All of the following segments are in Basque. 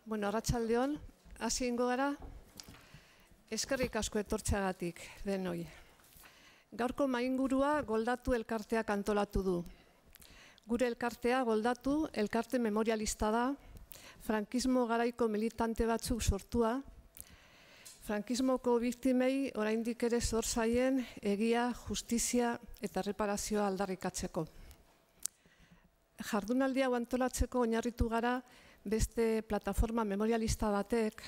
Bueno, arratsaldeon, hasi egingo gara, eskerrik asko etortzeagatik denoi. Gaurko mahaingurua Goldatu elkarteak antolatu du. Gure elkartea Goldatu elkarte memorialista da, frankismo garaiko militante batzuk sortua, frankismoko biktimei oraindik ere zor zaien egia, justizia eta erreparazioa aldarrikatzeko. Jardunaldi hau antolatzeko oinarritu gara beste plataforma memorialista batek,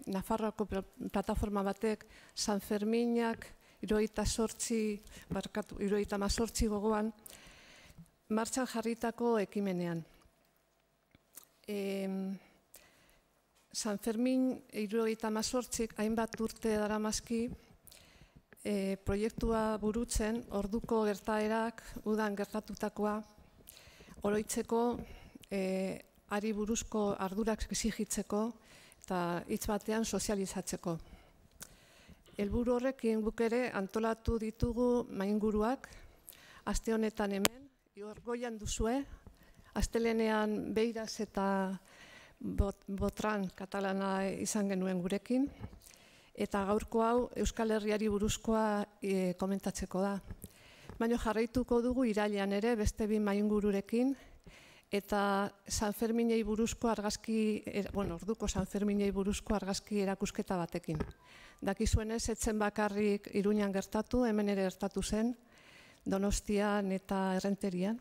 Nafarroako plataforma batek, San Ferminak, 78 gogoan, martxan jarritako ekimenean. San Fermin 78 hainbat urte daramazki proiektua burutzen, orduko gertaerak, udan gertatutakoa, oroitzeko, ari buruzko ardurak exigitzeko eta hitz batean sozializatzeko. Helburu horrekin guk ere antolatu ditugu mahainguruak, aste honetan hemen, Iorgoian duzue, astelehenean Beiraz eta Botran katalana izan genuen gurekin, eta gaurko hau Euskal Herriari buruzkoa komentatzeko da. Baina jarraituko dugu irailean ere beste bi mahaingururekin, eta San Ferminei buruzko argazki, orduko San Ferminei buruzko argazki erakusketa batekin. Dakizuenez, etzen bakarrik Iruñan gertatu, hemen ere gertatu zen, Donostian eta Errenterian.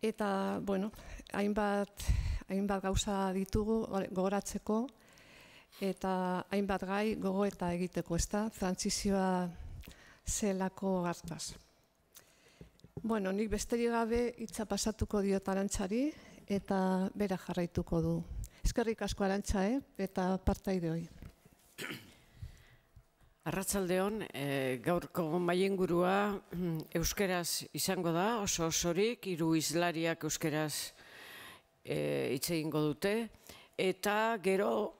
Eta, hainbat gauza ditugu gogoratzeko, eta hainbat gai gogo eta egiteko, ezta, trantsizioa zelako hartaz. Nik besterik gabe hitza pasatuko diot Arantzari eta bera jarraituko du. Eskerrik asko Arantza, eta partaide hoi. Arratsaldeon, gaurko mahaingurua euskeraz izango da, oso osorik, 3 hizlariak euskeraz hitz egingo dute, eta gero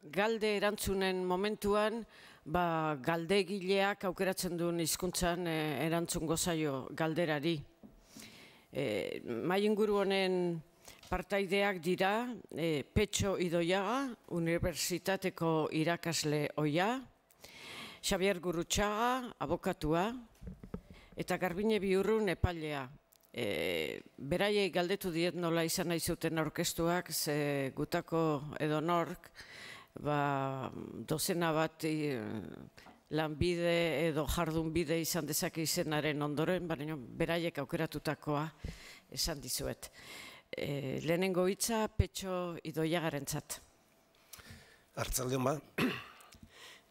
galde erantzunen momentuan galdegileak aukeratzen duen hizkuntzan erantzungo zaio galderari. Mahainguru honen partaideak dira Petxo Idoiaga, unibertsitateko irakasle ohia, Xabier Gurrutxaga, abokatua, eta Garbine Biurrun epailea. Beraiei galdetu diet nola izan nahi zuten aurkeztuak, ze gutako edonork, dozena bat lanbide edo jardunbide izan dezake izenaren ondoren, baina beraiek aukeratutakoa esan dizuet. Lehenengo hitza Petxo Idoiagarentzat. Arratsaldeon bat.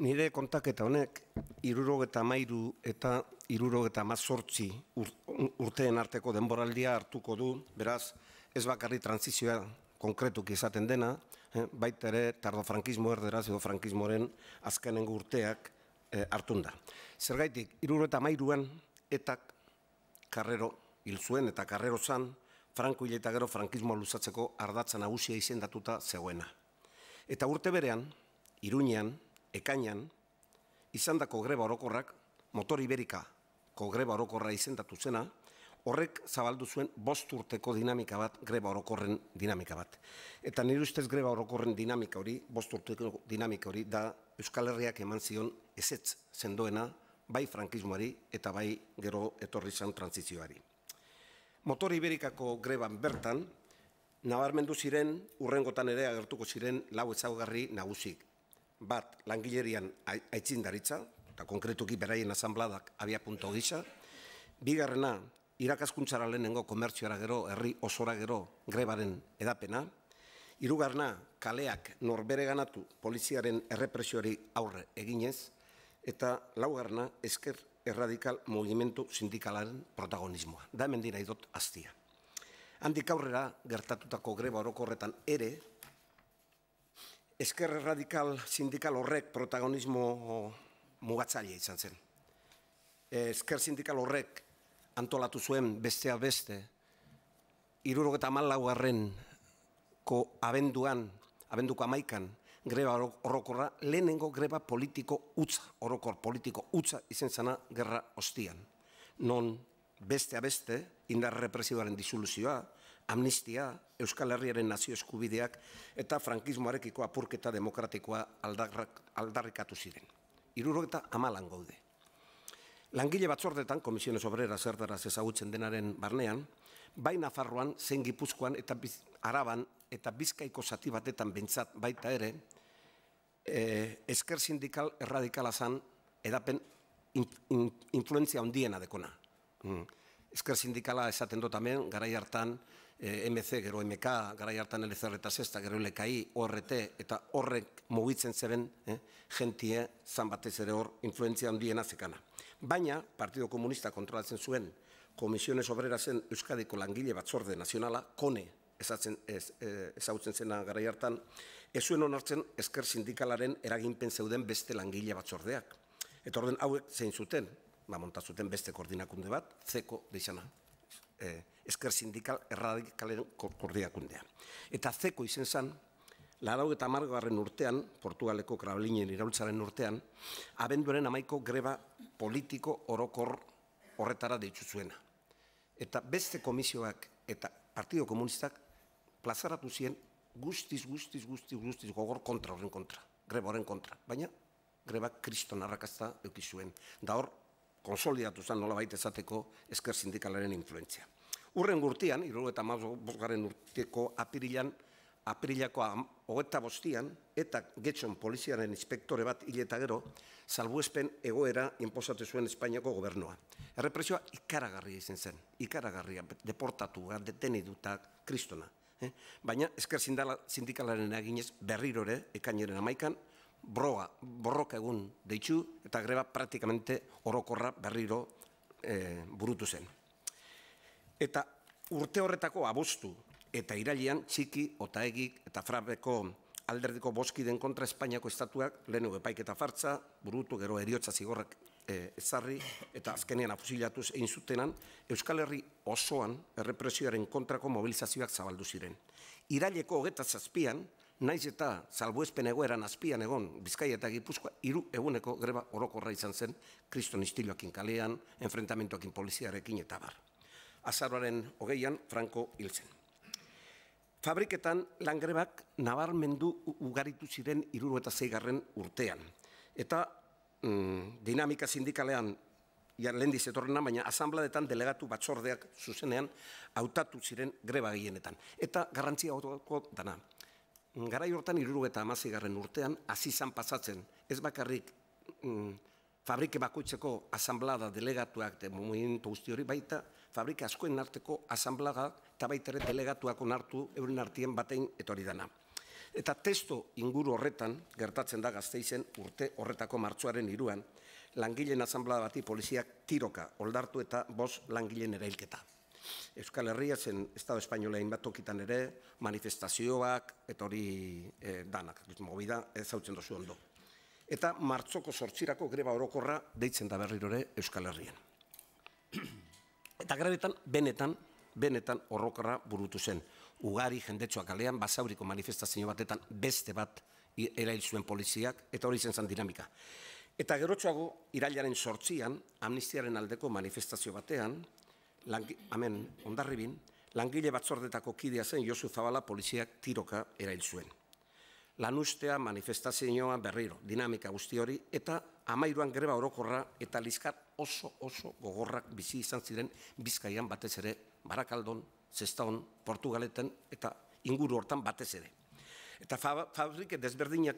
Nire kontaketa honek 73 eta 78 urteen arteko denboraldia hartuko du, beraz, ez bakarri trantsizioa konkretuki izaten dena, baita ere tardofrankismo erderaz edo frankismoren azkenengo urteak hartun da. Zergaitik, 73an etak Karrero hil zuen eta Karrero zan Franko hil eta gero frankismoa luzatzeko ardatza nagusia izendatuta zegoena. Eta urte berean, Iruñean, ekainan, izandako greba orokorrak, Motor Iberikako greba orokorra izendatu zena, horrek zabaldu zuen 5 urteko dinamika bat, greba orokorren dinamika bat. Eta nire ustez greba orokorren dinamika hori, 5 urteko dinamika hori, da Euskal Herriak eman zion ezetz sendoena, bai frankismoari eta bai gero etorri zan trantsizioari. Motor Iberikako greban bertan, nabarmendu ziren, urrengotan ere agertuko ziren 4 ezaugarri nagusik. Bat, langilerian aitzindaritza, eta konkretuki beraien asanbladak abiapuntu gisa. Bigarrena, irakaskuntzara lehenengo komertzioara gero, herri osora gero grebaren edapena. Hirugarrena, kaleak norbere ganatu poliziaren errepresioari aurre eginez. Eta laugarrena, ezker erradikal mugimendu sindikalaren protagonismoa. Da hemen dira idot aztia. Handik aurrera gertatutako greba orokorretan ere, ezker erradikal sindikal horrek protagonismo mugatzailea izan zen. Ezker sindikal horrek antolatu zuen besteak beste, 74. Abenduko 11. Greba orokorra, lehenengo greba politiko utza, orokor politiko utza izen zena gerra ostian. Non beste indar represiboaren disoluzioa, amnistia, Euskal Herriaren nazio eskubideak eta frankismoarekiko apurketa demokratikoa aldarrikatu ziren. 74 gaude. Langile batzordetan, Komisiones Obreras erdaraz ezagutzen denaren barnean, bai Nafarroan, zein Gipuzkoan eta Araban eta Bizkaiko zati batetan behintzat baita ere, esker sindikal erradikala zan edapen influentzia handiena dekona. Esker sindikala esaten dut hemen, garai hartan MC, gero MK, garai hartan LCR eta Sesta, gero LKI, ORT, eta horrek mugitzen zeben jentie zan batez ere hor influentzia handiena zekana. Baina, Partido Komunista kontrolatzen zuen Komisiones Obrerasen Euskadiko Langile Batzorde Nazionala, KONE ezagutzen zena garai hartan, ez zuen onartzen esker sindikalaren eraginpen zeuden beste langile batzordeak. Eta orden hauek zein zuten, montazuten beste koordinakunde bat, zeko deixana, esker sindikal erradikalen koordinakundea. Eta zeko izen zan, 80. urtean, Portugaleko Krablinen iraultzaren urtean, abenduaren 11. greba politiko orokor horretara deitzu zuena. Eta beste komisioak eta Partido Komunistak plazaratu ziren guztiz gogor kontra horren kontra, greba horren kontra. Baina greba kriston arrakazta eukizuen. Da hor, konsolidatu zen nola baita esateko esker sindikalaren influentzia. Urren gurtian, 75. urteko apirilako 25. eta Getxon poliziaren inspektore bat hil eta gero, salbuespen egoera inposatu zuen Espainiako gobernua. Errepresioa ikaragarria izan zen, ikaragarria, deportatu, detenidutak, kristona. Baina esker sindikalaren eginez berriro ere, ekainaren 11. borroka egun deitzu eta greba praktikamente orokorra berriro burutu zen. Eta urte horretako abuztu eta irailean txiki, otaegik eta frabeko alderdiko boskiden kontra Espainiako estatuak lehenengo epaiketa fartza, burutu gero heriotza zigorrak ezarri eta azkenean afusilatuz egin zutenan Euskal Herri osoan errepresioaren kontrako mobilizazioak zabaldu ziren. Iraileko 27. naiz eta salbuespen egoeran azpian egon Bizkaia eta Gipuzkoa 3 eguneko greba orokorra izan zen kriston istiloakin kalean, enfrentamentoakin poliziarekin eta bar. Azaroaren 20. Franco hil zen. Fabriketan langrebak nabarmendu ugaritu ziren 76. urtean. Eta dinamika sindikalean lehendiz etorrena, baina asanbladetan delegatu batzordeak zuzenean hautatu ziren greba gehienetan. Eta garrantzia horreko dana. Garai hortan 76. urtean hasi zan pasatzen, ez bakarrik fabrike bakoitzeko asanblada delegatuak de movimiento guzti hori, baita fabrike askoen arteko asanblada eta baita ere delegatuak onartu euren artien batein etorri dana. Eta testo inguru horretan, gertatzen da Gasteizen urte horretako martxoaren 3, langileen asanblada bati poliziak tiroka oldartu eta 5 langileen erailketa. Euskal Herria zen Estado Espainola hainbat tokitan ere, manifestazioak, eta hori danak, movida ezautzen dozu ondo. Eta martxoko 8. greba orokorra deitzen da berriro ere Euskal Herrian. Eta grebetan, benetan orokorra burutu zen. Ugari jendetsuak kalean, Basauriko manifestazio batetan beste bat erail zuen poliziak, eta hori zen dinamika. Eta gerotxoago, irailaren 8. amnistiaren aldeko manifestazio batean, hemen Hondarribin, langile batzordetako kidea zen Josu Zabala poliziak tiroka erail zuen. Lanustea, manifestazioa berriro, dinamika guzti hori, eta 13. greba orokorra eta liskar oso gogorrak bizi izan ziren Bizkaian batez ere, Barakaldon, Zestaon, Portugaleten eta inguru hortan batez ere. Eta fabrike desberdin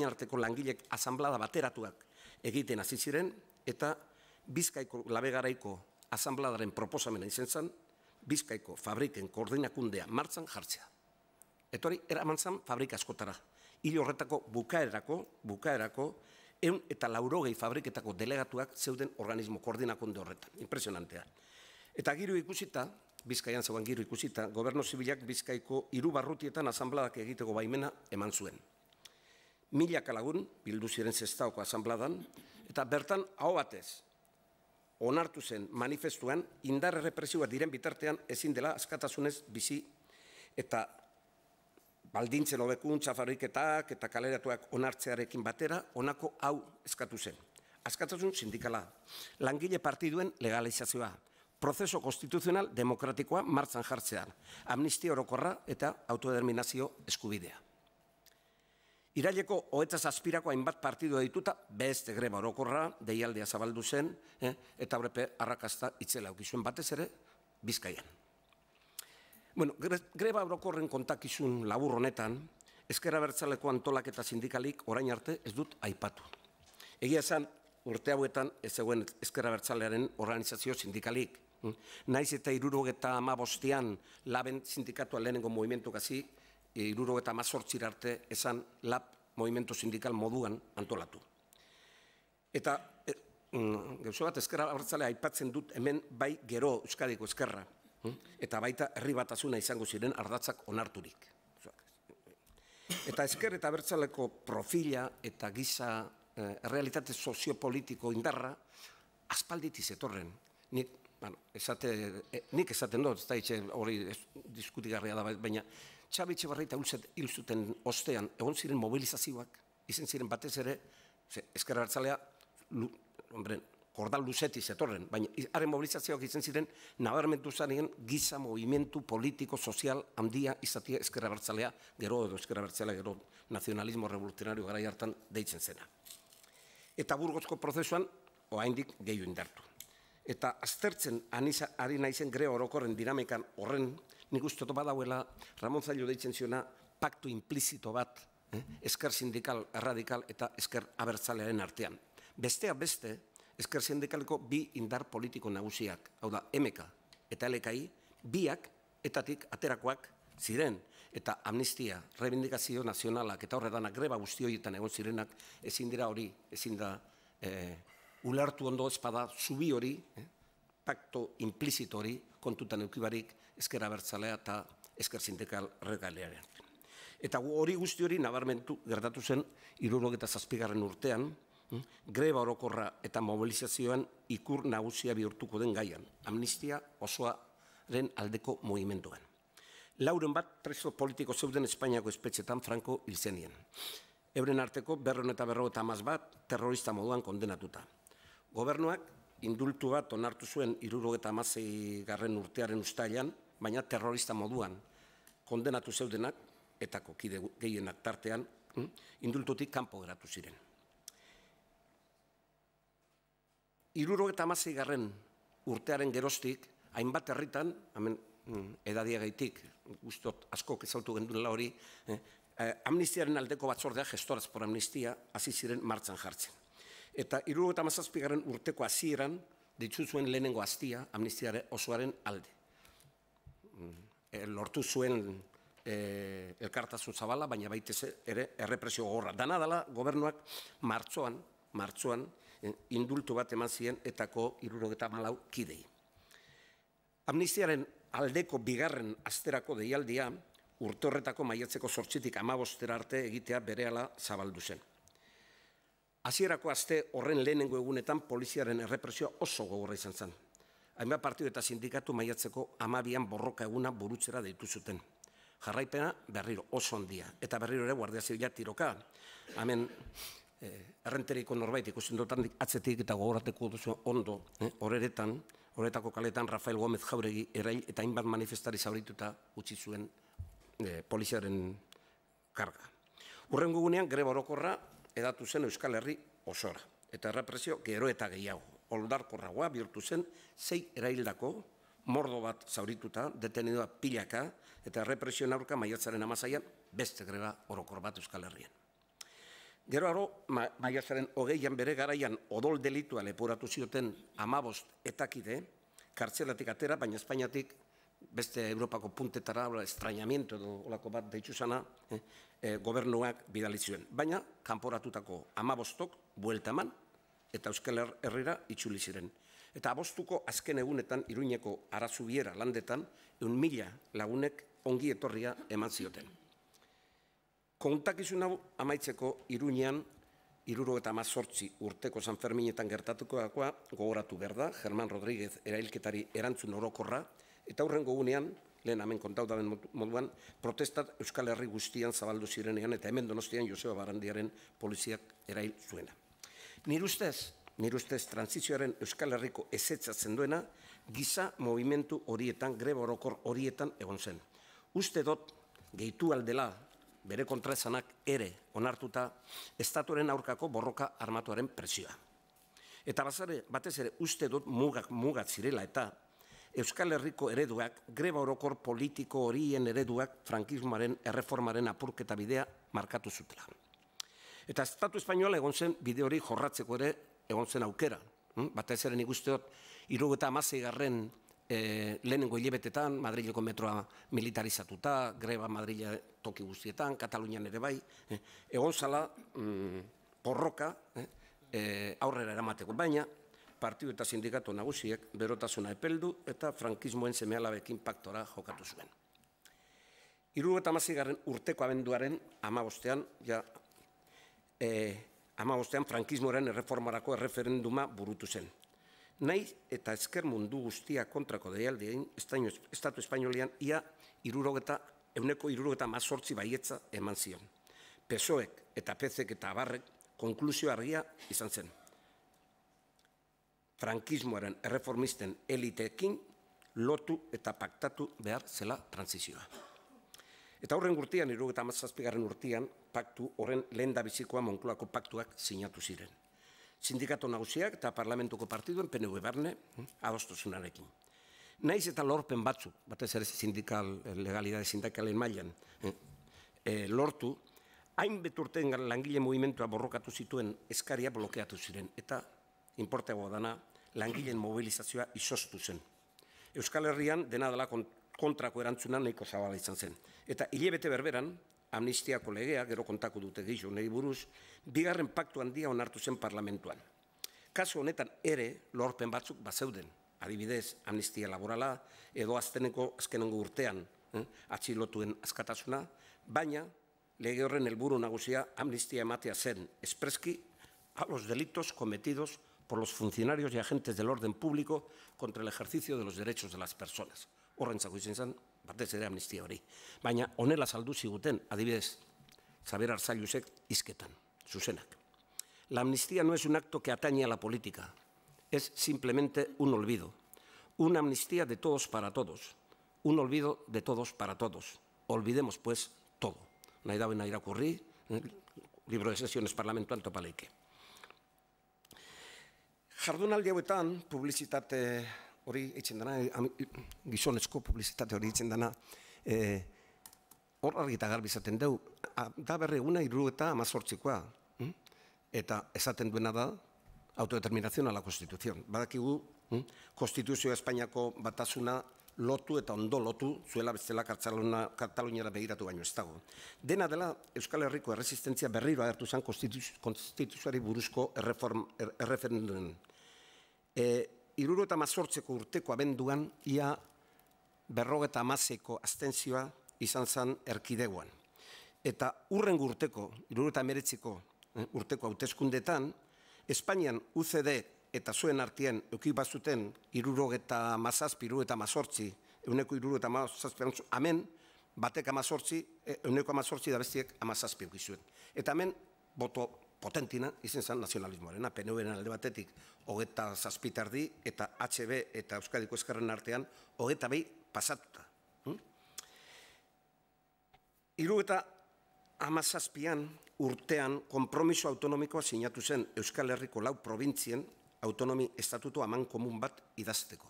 arteko langilek asanblada bateratuak egiten hasi ziren, eta Bizkaiko labegaraiko asanbladaren proposamena izen zen, Bizkaiko fabriken koordinakundea martzan jartzea. Eta hori, eraman zen fabrika askotara. Hil horretako bukaerako, 180 fabriketako delegatuak zeuden organismo koordinakunde horretan. Impresionantea. Eta giro ikusita, Bizkaian zegoen giro ikusita, gobernu zibilak Bizkaiko 3 barrutietan asanbladak egiteko baimena eman zuen. 1000 lagun bildu ziren Zestaoko asanbladan, eta bertan aho batez, onartu zen manifestuan, indar errepresioa diren bitartean ezin dela askatasunez bizi eta baldintzen hobekuntza fabriketak eta kaleratuak onartzearekin batera, honako hau eskatu zen. Askatasun sindikala, langile partiduen legalizazioa, prozeso konstituzional demokratikoa martxan jartzean, amnistia orokorra eta autodeterminazio eskubidea. Iraileko 27ko hainbat partidu dituta beste greba orokorra deialdea zabaldu zen eta horrepe arrakasta itzela aukizuen batez ere Bizkaian. Bueno, greba orokorren kontakizun labur honetan, Ezker Abertzaleko antolaketa sindikalik orain arte ez dut aipatu. Egia esan, urte hauetan ez zegoen Ezker Abertzalearen organizazio sindikalik. Naiz eta 75an laben sindikatua lehenengo movimentu gazi, 78 arte esan lab movimentu sindikal moduan antolatu. Eta gauza bat Ezker Abertzalea aipatzen dut hemen bai gero Euskadiko Ezkerra eta baita herri batasuna izango ziren ardatzak onarturik. Eta Ezker eta Abertzaleko profila eta giza realitate soziopolitiko indarra aspalditi zetorren. Nik esaten dut, ez da hitze hori diskutigarria da, baina Txabi Etxebarrieta hil zuten ostean egon ziren mobilizazioak, izen ziren batez ere, Ezker Abertzalea, kordal luzetik zetorren, baina haren mobilizazioak izen ziren nabarmentu zanien giza movimentu politiko, sozial handia izatea Ezker Abertzalea, gero edo Ezker Abertzalea, gero nazionalismo revoluzionario garai hartan deitzen zena. Eta Burgosko prozesuan, oraindik gehiago indartu. Eta aztertzen ari naizen greba orokorren dinamikan horren, nik uste dut badauela Ramon Zailo deitzen ziona paktu implizito bat, Ezker Sindikal, Erradikal eta Ezker Abertzalearen artean. Besteak beste, Ezker Sindikaleko bi indar politiko nagusiak, hau da, MK eta LKI, biak etatik aterakoak ziren, eta amnistia, reivindikazio nazionalak eta horredanak greba guzti horietan egon zirenak, ezin dira hori, ezin da ulertu ondo ezpada zubi hori, pakto implizito hori, kontutan eukibarik Ezker Abertzalea eta Ezker Sindikal Erradikalearen. Eta hori guzti hori nabarmentu gertatu zen 77. urtean, greba orokorra eta mobilizazioan ikur nagusia bihurtuko den gaian, amnistia osoaren aldeko mugimenduan. 400 preso politiko zeuden Espainiako espetxetan Franco hil zenien. Euren arteko 251 bat terrorista moduan kondenatuta. Gobernuak indultu bat onartu zuen 76. urtearen uztailean, baina terrorista moduan kondenatu zeudenak, etako kide gehienak tartean, indultutik kanpo geratu ziren. 76. urtearen geroztik, hainbat herritan, hemen edadiagaitik, guztot askok ezautu genduela hori, amnistiaren aldeko batzordea, gestoraz por amnistia, hasi ziren martxan jartzen. Eta 77. urteko hasieran ditzu zuen lehenengo hastia amnistiare osoaren alde. Lortu zuen elkartasun zabala, baina baitez ere errepresio gogorra. Dana dela gobernuak martxoan indultu bat eman ziren etako 74 kidei. Amnistiaren aldeko bigarren asterako deialdia urte horretako maiatzeko 8-tik 15 arte egitea berehala zabaldu zen. Hasierako aste horren lehenengo egunetan poliziaren errepresioa oso gogorra izan zen. Hainbat partidu eta sindikatu maiatzeko 12an borroka eguna burutzera deitu zuten. Jarraipena berriro oso handia, eta berriro ere Guardia Zibila tiroka. Hemen errenteriko norbait ikusten dutan atzetik eta gogorateko duzu ondo, horretako kaletan Rafael Gómez Jauregi erail eta hainbat manifestari zaurituta utzi zuen poliziaren karga. Hurrengo egunean greba orokorra edatu zen Euskal Herri osora, eta errepresio gero eta gehiago. Oldarkorragoa bihurtu zen 6 eraildako, mordo bat zaurituta, detenidua pilaka, eta errepresioen aurka maiatzaren 16an beste greba orokor bat Euskal Herrian. Gero aro, maiatzaren 20an bere garaian odol delitua leporatu zioten 15 etakide, kartzelatik atera, baina Espainiatik beste Europako puntetara, estrañamiento edo olako bat deitzu zana, gobernuak bidali zuen. Baina, kanporatutako 15ok buelta eman, eta Euskal Herrira itzuli ziren. Eta 15ko azken egunetan, Iruñeko Arazubiera landetan, 1.000 lagunek ongi etorria eman zioten. Kontakizun hau amaitzeko Iruñean 1978 urteko San Ferminetan gertatukoakoa gogoratu behar da, Germán Rodríguez erailketari erantzun orokorra, eta hurrengo gunean, lehen hemen kontau daben moduan, protestat Euskal Herri guztian zabaldu zirenean, eta hemen Donostian Joseba Barandiaren poliziak erail zuena. Nire ustez transizioaren Euskal Herriko ezetzatzen duena, giza movimentu horietan, greba orokor horietan egon zen. Uste dut, gehitu aldela, bere kontraesanak ere onartuta, estatuaren aurkako borroka armatuaren presioa. Eta batez ere uste dut mugat zirela eta Euskal Herriko ereduak, greba orokor politiko horien ereduak frankismoaren erreformaren apurketa bidea markatu zutela. Eta Estatu Espainola egon zen bide hori jorratzeko ere egon zen aukera. Batez ere nik uste dut, 76. Lehenengo hilebetetan, Madrileko metroa militarizatuta, greba Madrila toki guztietan, Katalunian ere bai, egon zala porroka aurrera eramateko, baina partidu eta sindikatu nagusiek berotasuna epeldu eta frankismoen seme-alabekin paktora jokatu zuen. 76. urteko abenduaren 15. frankismoaren erreformarako erreferenduma burutu zen. Nahiz eta ezker mundu guztia kontrako deialdien, Estatu Espainolian ia 70% baietza eman zion. PSOEk eta PCek eta Abarrek konklusio argia izan zen. Frankismoaren erreformisten eliteekin lotu eta paktatu behar zela transizioa. Eta horren urtean, 77. urtean, paktu horren lehendabizikoa Moncloako paktuak sinatu ziren. Sindikatu nagusiak eta parlamentuko partiduen PNV barne adostusunarekin. Naiz eta lorpen batzuk, batez ere legalidade sindikalen mailan, lortu, hainbet urteen langile movimentua borrokatu zituen eskaria blokeatu ziren, eta inporteagoa dana langileen mobilizazioa izoztu zen. Euskal Herrian dena dela kontrako erantzuna nahiko zabala izan zen. Eta hilebete berberan, amnistiako legea, gero kontako dute gehiago nahi buruz, bigarren paktu handia onartu zen parlamentuan. Kasu honetan ere lorpen batzuk bazeuden, adibidez amnistia laborala edo azkenengo urtean atxilotuen askatasuna, baina lege horren helburu nagusia amnistia ematea zen espreski a los delitos cometidos por los funcionarios y agentes del orden público contra el ejercicio de los derechos de las personas. Horrentzako izan zen, batez ere amnistia hori. Baina honela saldu ziguten, adibidez, Xabier Arzallusek hizketan, zuzenak. La amnistía no es un acto que atañe a la política, es simplemente un olvido. Una amnistía de todos para todos, un olvido de todos para todos. Olvidemos, pues, todo. Nahi dauen irakurri, libro de sesiones parlamentuan topaleike. Jardunaldi hauetan, publizitate hori eitzen dena, gizonezko publizitate hori eitzen dena, hor argi eta garbi izaten deu, da berre eguna 78koa, eta esaten duena da autodeterminación a la Constitución. Badakigu, Konstituzioa Espainiako batasuna lotu eta ondo lotu, zuela bestela Kataluniara begiratu baino ez dago. Dena dela, Euskal Herriko erresistentzia berriro agertu zen konstituzioari buruzko erreferendumen. 78ko urteko abenduan, ia 50ko abstentzioa izan zen erkidegoan. Eta hurrengo urteko, 79ko urteko hauteskundetan, Espainian UCD eta zuen artean euki bazuten 77, 78, euneko 77, hemen batek 18, euneko 18 da bestiek 17 euki zuen. Eta hemen boto potentina izen zen nazionalismoarena, PNV-en alde batetik 27 erdi eta HB eta Euskadiko Ezkerren artean 22 pasatuta. 77an urtean konpromiso autonomikoa sinatu zen Euskal Herriko 4 probintzien autonomi estatutu aman komun bat idazteko.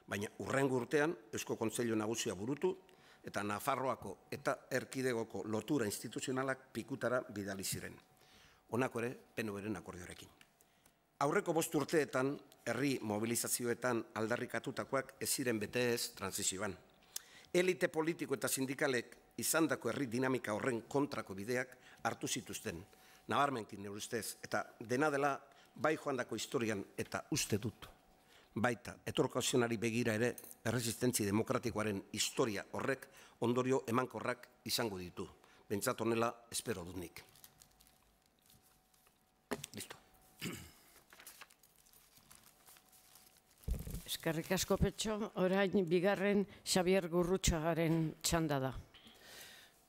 Baina hurrengo urtean Eusko Kontseilu Nagusia burutu eta Nafarroako eta Erkidegoko lotura instituzionalak pikutara bidali ziren. Honako ere PNV-ren akordioarekin. Aurreko 5 urteetan herri mobilizazioetan aldarrikatutakoak ez ziren bete ez transizioan. Elite politiko eta sindikalek izandako herri dinamika horren kontrako bideak hartu zituzten. Nabarmenkin nire ustez, eta dena dela bai joandako historian eta uste dut. Baita, etorkizunari begira ere erresistentzi demokratikoaren historia horrek ondorio emankorrak izango ditu. Behintzat honela espero dut nik. Eskerrik asko Petxo, orain bigarren Xabier Gurrutxagaren txanda da.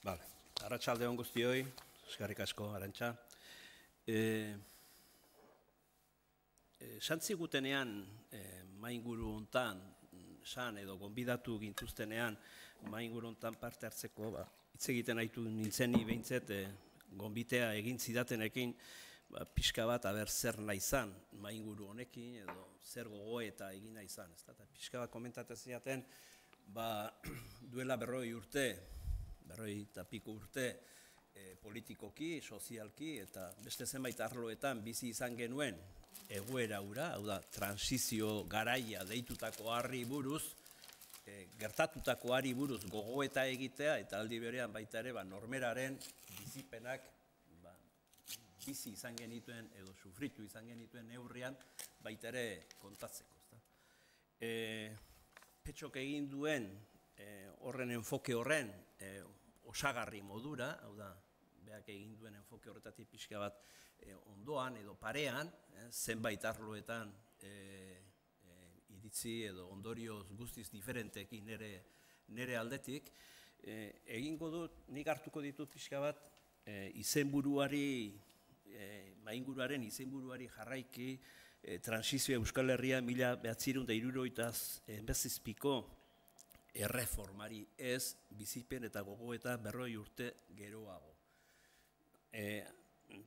Bale, arratsalde on guztioi, eskerrik asko, Arantxa. Santzigutenean, mainguru hontan, san edo gonbidatu gintuztenean, mainguru hontan parte hartzeko, hitz egiten haitu nintzeni behintzet, gonbitea egin zidatenekin, pixka bat aber zer nahi zan, mainguru honekin, edo zer gogoeta egin nahi zan. Eta pixka bat komentatzen zidaten, duela 40 urte, 40 urte, politikoki, sozialki, eta beste zenbait arloetan bizi izan genuen egoera hura, hau da, transizio garaia deitutako harri buruz, gertatutako harri buruz gogoeta egitea, eta aldi berean baita ere normeraren bizipenak bizi izan genituen edo sufritu izan genituen neurrian baita ere kontatzeko. Petxok egin duen horren enfoke horren osagarri modura, hau da, beak egin duen enfoke horretatik pixka bat ondoan edo parean, zenbait arloetan iritzi edo ondorioz guztiz diferentekin nire aldetik, egingo dut, nik hartuko ditut pixka bat izenburuari, mainguruaren izenburuari jarraiki, transizioa Euskal Herria 1967ko erreformari ez bizipen eta gogoeta 40 urte geroago.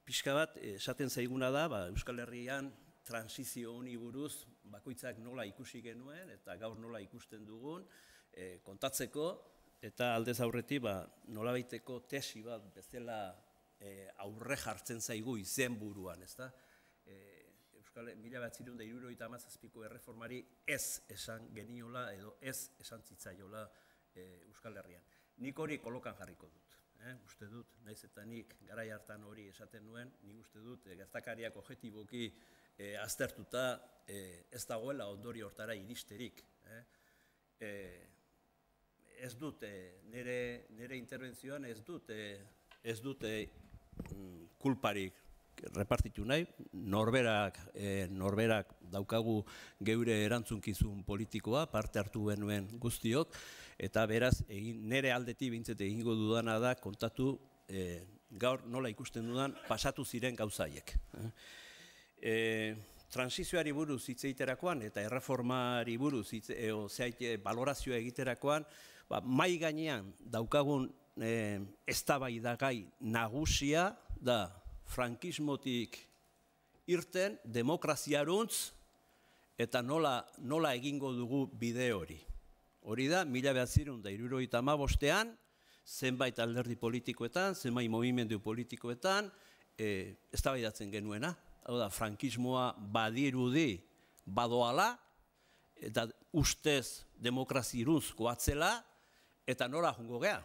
Pixka bat, esaten zaiguna da, Euskal Herrian transizio honi buruz bakoitzak nola ikusi genuen eta gaur nola ikusten dugun kontatzeko, eta aldez aurretik nolabaiteko tesi bat bezala aurre jartzen zaigu izenburuan, ezta? Euskal 1967ko erreformari ez esan geniola edo ez esan zitzaiola Euskal Herrian. Nik hori kolokan jarriko dut. Uste dut, naiz eta nik garai hartan hori esaten nuen, nik uste dut gertakariak objektiboki aztertuta ez dagoela ondori hortara iristerik. Ez dut, nire interbentzioan ez dut kulparik repartitu nahi, norberak daukagu geure erantzunkizun politikoa, parte hartu genuen guztiok, eta beraz, nire aldetik bintzete egingo dudana da kontatu gaur nola ikusten dudan pasatu ziren gauzaiek. Transizioari buruz hitz egiterakoan eta erreformari buruz balorazioa egiterakoan, mai gainean daukagun eztabaidagai nagusia da frankismotik irten demokraziaruntz eta nola egingo dugu bide hori. Hori da, 1975ean, zenbait alderdi politikoetan, zenbait mugimendu politikoetan, eztabaidatzen genuena. Hau da, frankismoa badirudi badoala, eta ustez demokraziaruntz goatzela, eta nola jungo gea.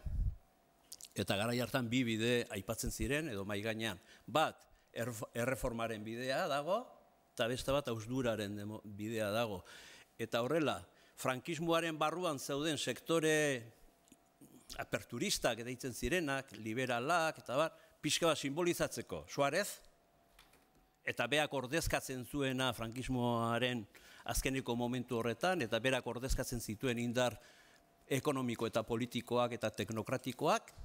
Eta garai hartan bi bide aipatzen ziren, edo mai gainean. Bat, erreformaren bidea dago, eta beste bat hausduraren bidea dago. Eta horrela, frankismoaren barruan zeuden sektore aperturistak deitzen zirenak, liberalak, eta bar, pixka bat simbolizatzeko. Suarez, eta beak ordezkatzen zuena frankismoaren azkeneko momentu horretan, eta berak ordezkatzen zituen indar ekonomiko eta politikoak eta teknokratikoak,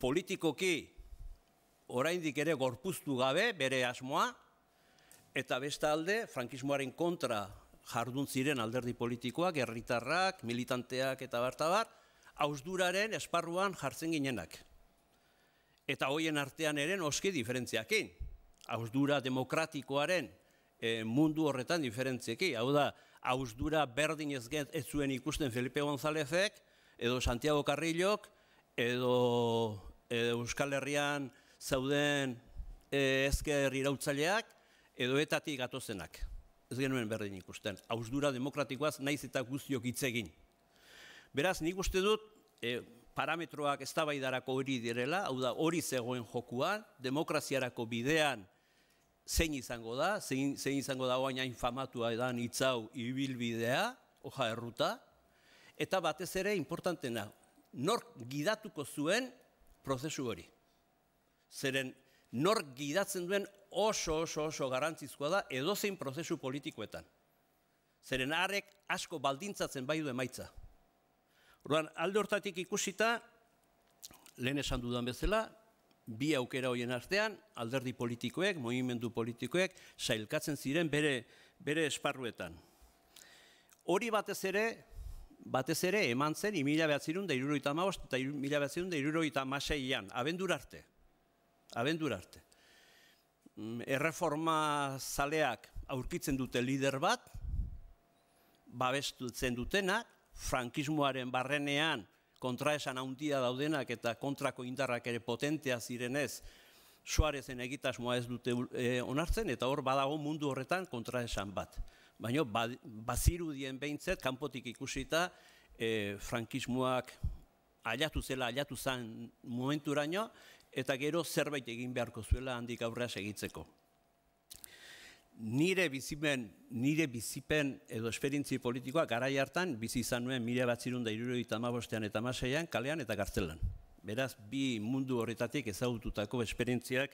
politikoki oraindik ere gorpuztu gabe bere asmoa, eta bestalde frankismoaren kontra jardun ziren alderdi politikoak, herritarrak, militanteak eta bartabar, hausduraren esparruan jartzen ginenak. Eta hoien artean ere noski diferentziakin. Hausdura demokratikoaren mundu horretan diferentziekin. Hau da, hausdura berdin ez zuen ikusten Felipe Gonzálezek, edo Santiago Carrillok, edo Euskal Herrian zauden ezker irautzaileak, edo etatik gatozenak. Ez genuen berdin ikusten. Hausdura demokratikoaz naiz eta guztiok hitz egin. Beraz, nik uste dut parametroak eztabaidarako hori direla, hau da hori zegoen jokuan, demokraziarako bidean zein izango da, zein izango da oain infamatua edan hitzau ibilbidea, hoja erruta, eta batez ere importantena, nork gidatuko zuen prozesu hori. Zeren nork gidatzen duen oso garrantzizkoa da edozein prozesu politikoetan. Zeren harek asko baldintzatzen bai du emaitza. Orduan, alde hortatik ikusita, lehen esan dudan bezala, bi aukera horien artean, alderdi politikoek, mugimendu politikoek, sailkatzen ziren bere esparruetan. Hori batez ere eman zen 1975 eta 1976an, abendura arte. Erreforma zaleak aurkitzen dute lider bat, babestutzen dutenak, frankismoaren barrenean kontraesan handia daudenak eta kontrako indarrak ere potentea zirenez, Suarezen egitasmoa ez dute onartzen, eta hor badago mundu horretan kontraesan bat. Baina bazirudien behintzet, kanpotik ikusita, frankismoak aldatu zen momenturaino, eta gero zerbait egin beharko zuela handik aurrera segitzeko. Nire bizipen edo esperientzi politikoa garai hartan bizi izan nuen 1975an eta 76an kalean eta kartzelan. Beraz, bi mundu horretatik ezagututako esperientziak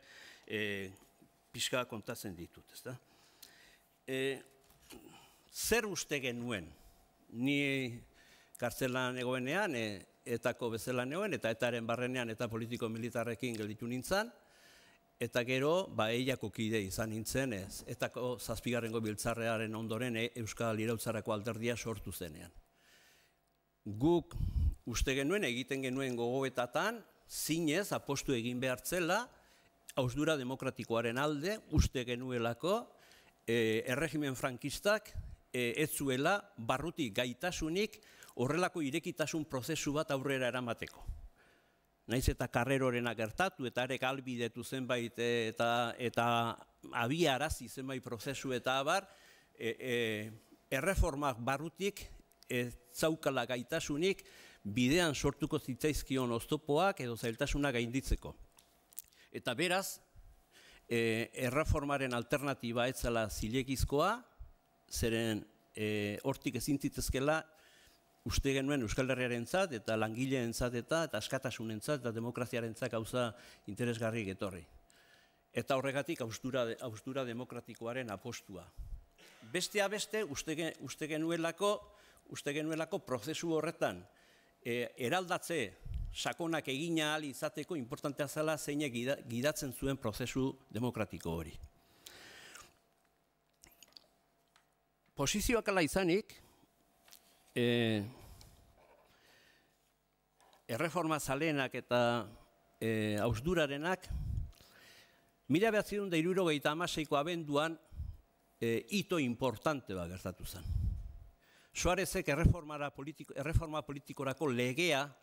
pixka kontatzen ditut. Zer uste genuen? Ni kartzelan egoenean, etako bezala negoen, eta etaren barrenean eta politiko-militarrekin gelditu nintzen, eta gero, eiako kide izan nintzen, etako 7. biltzarrearen ondoren Euskal Irautzarako alderdia sortu zenean. Guk uste genuen, egiten genuen gogoetatan, zinez apostu egin behartzela, hausdura demokratikoaren alde, uste genuelako, erregimen frankistak ez zuela barrutik gaitasunik horrelako irekitasun prozesu bat aurrera eramateko. Naiz eta karrerorena gertatu, eta arek albidetu zenbait eta abiarazi zenbait prozesu eta abar, erreformak barrutik zaukala gaitasunik bidean sortuko zitzaizkion oztopoak edo zailtasunak gainditzeko. Eta beraz, erreformaren alternatiba ez zela zilegizkoa, zeren hortik ezin zitezkela uste genuen Euskal Herriarentzat eta langileentzat eta askatasunentzat eta demokraziarentzat gauza interesgarri etorri. Eta horregatik haustura demokratikoaren apostua. Bestea beste uste genuelako prozesu horretan eraldatze sakonak egina ahal izateko importantea zela zeinek gidatzen zuen prozesu demokratiko hori. Posizioak ala izanik, erreforma zaleenak eta hausdurarenak 1976ko abenduan hito importante bat gertatu zen. Suarezek erreforma politikorako legea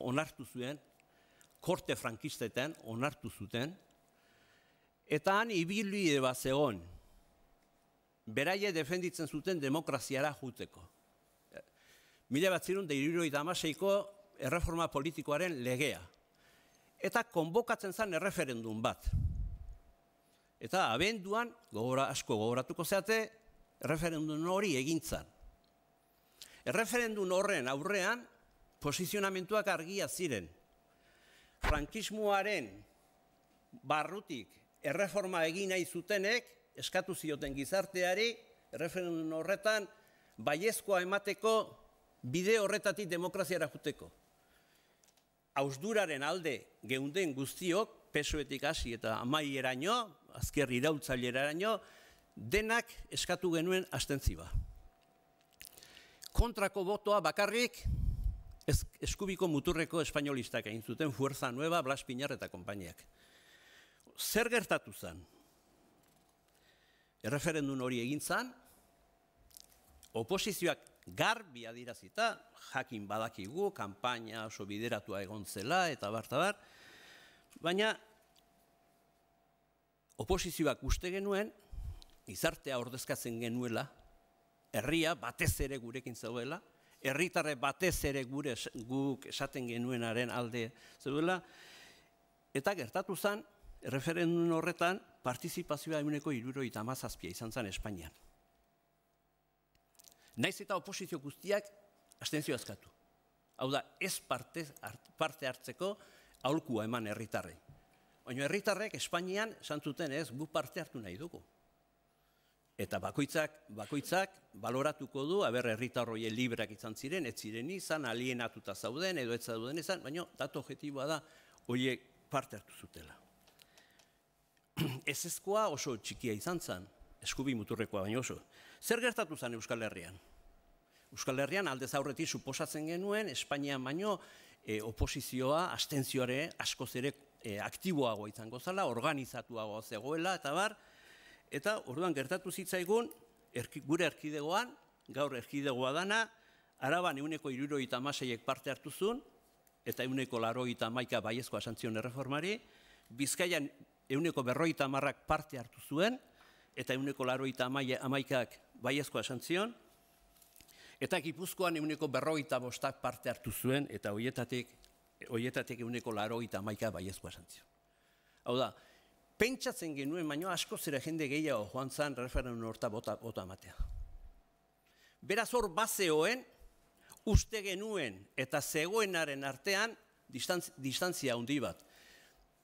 onartu zuen, korte frankistetan onartu zuten, eta han ibilbide bat zegoen, beraie defenditzen zuten demokraziara juteko. 1976ko erreforma politikoaren legea. Eta konbokatzen zen erreferendum bat. Eta abenduan, asko gogoratuko zeate, erreferendum hori egintzan. Erreferendum horren aurrean, posizionamentuak argia ziren. Frankismoaren barrutik erreforma egin nahi zutenek, eskatu zioten gizarteari, erreferendum horretan, baiezkoa emateko bide horretatik demokraziara juteko. Hausduraren alde geunden guztiok, PSOEtik hasi eta amaieraino, azker iraultzaileraino, denak eskatu genuen abstentziba. Kontrako botoa bakarrik eskubiko muturreko espainolistak egin zuten, Fuerza Nueva, Blas Piñar eta konpainiak. Zer gertatu zen? Erreferendum hori egin zen, oposizioak garbi adirazita, jakin badakigu, kanpaina oso bideratua egon zela, eta bar, baina oposizioak uste genuen, gizartea ordezkatzen genuela, herria batez ere gurekin zeudela, herritarre batez ere guk esaten genuenaren alde zeudela, eta gertatu zen, erreferendum horretan, partizipazioa 77% izan zen Espainian. Naiz eta oposizio guztiak abstentzioa eskatu. Hau da, ez parte hartzeko aholkua eman herritarrei. Baina herritarrek Espainian esan zuten ez, gu parte hartu nahi dugu. Eta bakoitzak baloratuko du, herritar horiek libreak izan ziren, ez ziren izan, alienatuta zauden, edo ez zauden izan, baina datu objektiboa da, horiek parte hartu zutela. Ezezkoa oso txikia izan zen, eskubi muturrekoa baina oso. Zer gertatu zen Euskal Herrian? Euskal Herrian aldez aurretik suposatzen genuen, Espainian baino oposizioa, abstentzioare askoz ere aktiboago izango zela, organizatuago zegoela, eta bar, eta orduan gertatu zitzaigun, gure erkidegoan, gaur erkidegoa dana, Araban 176ek parte hartu zuen, eta 181 baiezkoa esan zion erreformari, Bizkaian 150ak parte hartu zuen, eta 181ak baiezkoa esan zion, eta Gipuzkoan 155ak parte hartu zuen, eta horietatik 181 baiezkoa esan zion. Hau da, pentsatzen genuen, baino asko zera jende gehiago joan zen referendum horta bota ematea. Beraz hor bazeoen, uste genuen eta zegoenaren artean distantzia handi bat.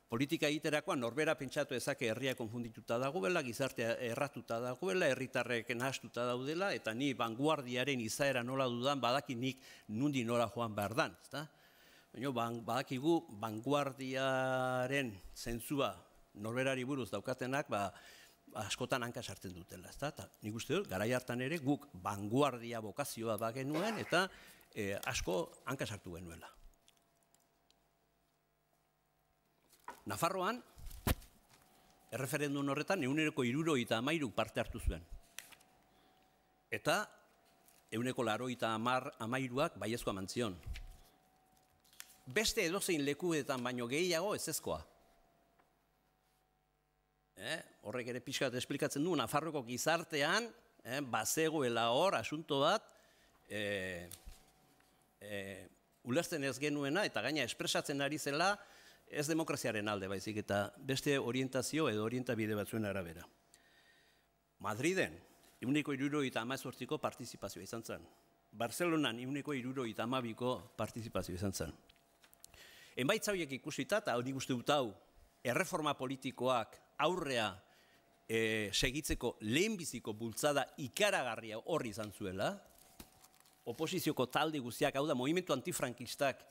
Politika egiterakoan norbera pentsatu ezake herria konfundituta dagoela, gizartea erratuta dagoela, herritarrek nahastuta daudela, eta ni vanguardiaren izaera nola dudan, badakinik nundi nora joan behar dan. Baina badakigu vanguardiaren zentzua norberari buruz daukatenak askotan hanka sartzen dutela. Nik uste dut, garai hartan ere guk vanguardia bokazioa bagenuen eta asko hanka sartu genuela. Nafarroan, erreferendun horretan 173 parte hartu zuen. Eta 183ak baiezkoa eman zion. Beste edozein lekuetan baino gehiago ezezkoa. Horrek ere pixkat esplikatzen du, Nafarroko gizartean, bazegoela hor, asunto bat, ulertzen ez genuena, eta gaina espresatzen ari zela, ez demokraziaren alde baizik, eta beste orientazio edo orientabide batzuen arabera. Madriden, 178ko partizipazioa izan zen. Barcelonan 172ko partizipazioa izan zen. Enbaitza horiek ikusita, eta hori guzti dut hau, erreforma politikoak aurrea segitzeko lehenbiziko bultzada ikaragarria horri izan zuela, oposizioko talde guztiak, hau da, movimentu antifrankistak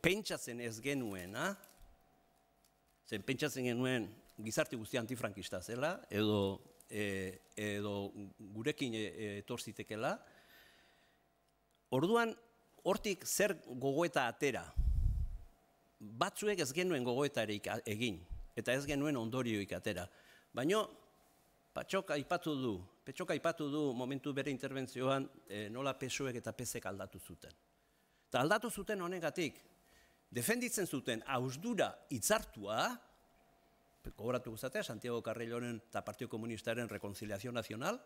pentsatzen ez genuena, zen pentsatzen genuen gizarte guztia antifrankista zela, edo gurekin etorzitekela, orduan, hortik zer gogoeta atera, batzuek ez genuen gogoetarik egin, eta ez genuen ondorioik atera. Baina, Petxok aipatu du momentu bere interbentzioan nola PSOek eta PSek aldatu zuten. Eta aldatu zuten honegatik, defenditzen zuten hausdura hitzartua, gogoratu guzatea, Santiago Carrilloren eta Partio Komunistaren Reconciliación Nacional,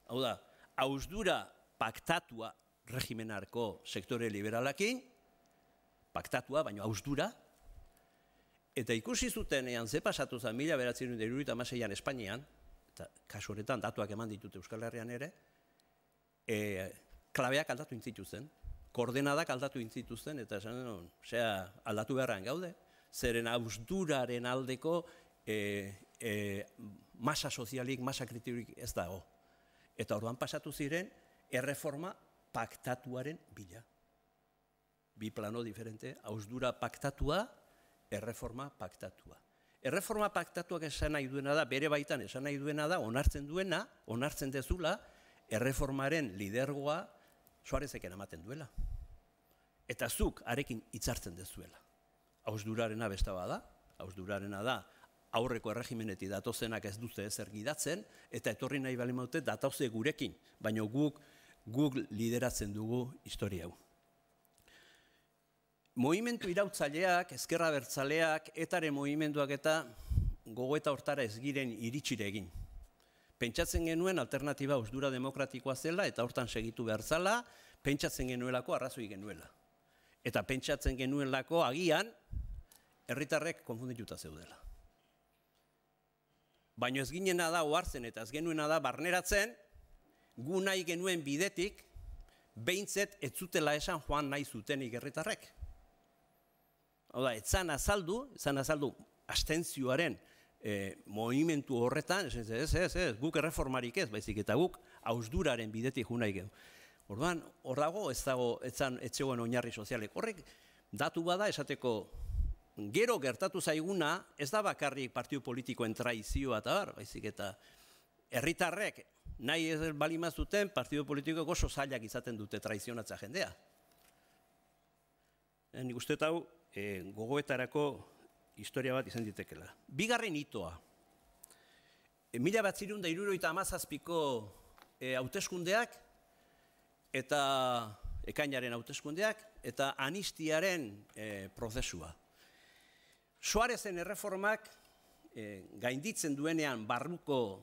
hau da, hausdura paktatua regimenarko sektore liberalakin, paktatua, baina hausdura, eta ikusi zuten ean ze pasatu zen 1976an Espainian, eta kasu horretan datuak eman ditut Euskal Herrian ere, klabeak aldatu intzituzten, koordenadak aldatu intzituzten, eta aldatu beharrean gaude, zeren hausduraren aldeko masa sozialik, masa kritikorik ez dago. Eta orduan pasatu ziren, erreforma paktatuaren bila. Bi plano diferente, hausdura paktatua, erreforma paktatua. Erreforma paktatuak esan nahi duena da, bere baitan esan nahi duena da, onartzen dezula, erreformaren lidergoa Suarezeken ematen duela. Eta zuk arekin hitzartzen dezuela. Hausdurarena besta bada, hausdurarena da, aurreko erregimenetik datozenak ez dute ezer gidatzen, eta etorri nahi bali maute datoze gurekin, baina guk lideratzen dugu historia hau. Movimentu irautzaileak, ezkerra abertzaleak, etaren movimentuak eta gogoeta hortara ez giren iritsire egin. Pentsatzen genuen alternatiba hausdura demokratikoa zela eta hortan segitu behar zala, pentsatzen genuelako arrazoi genuela. Eta pentsatzen genuelako agian herritarrek konfundituta zeudela. Baina ez ginena da ohartzen eta ez genuena da barneratzen, gu nahi genuen bidetik, behintzet ez zutela esan joan nahi zutenik herritarrek. Hau da, etzan azaldu, abstentzioaren movimentu horretan, ez, guk erreformarik ez, baizik eta guk hausduraren bidetik jo nahi gehu. Orduan, hor dago, ez zegoen oinarri sozialek. Horrek, datu bada, esateko, gero gertatu zaiguna, ez da bakarrik partidu politikoen traizioa eta baizik eta herritarrek nahi ez balimaz duten, partidu politikoek oso zailak izaten dute traizionatza jendea. Nik uste hau, gogoetarako historia bat izan ditekela. Bigarren hitoa. 1977ko hauteskundeak eta ekainaren hauteskundeak eta amnistiaren prozesua. Suarezen erreformak gainditzen duenean barreko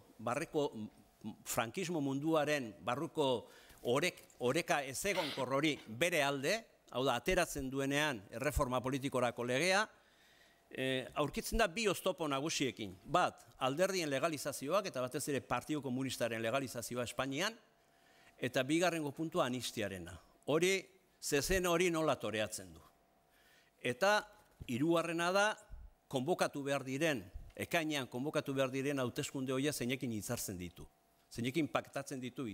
frankismo munduaren barruko oreka ezegonkor hori bere alde, hau da, ateratzen duenean erreforma politikorako legea, aurkitzen da bi oztopo nagusiekin. Bat, alderdien legalizazioak eta batez ere Partidu Komunistaren legalizazioa Espainian, eta bigarrengo puntua amnistiarena. Hori, zezen hori nola toreatzen du. Eta hirugarrena da, konbokatu behar diren, ekainean konbokatu behar diren hauteskunde hoia zeinekin hitzartzen ditu. Zeinekin paktatzen ditu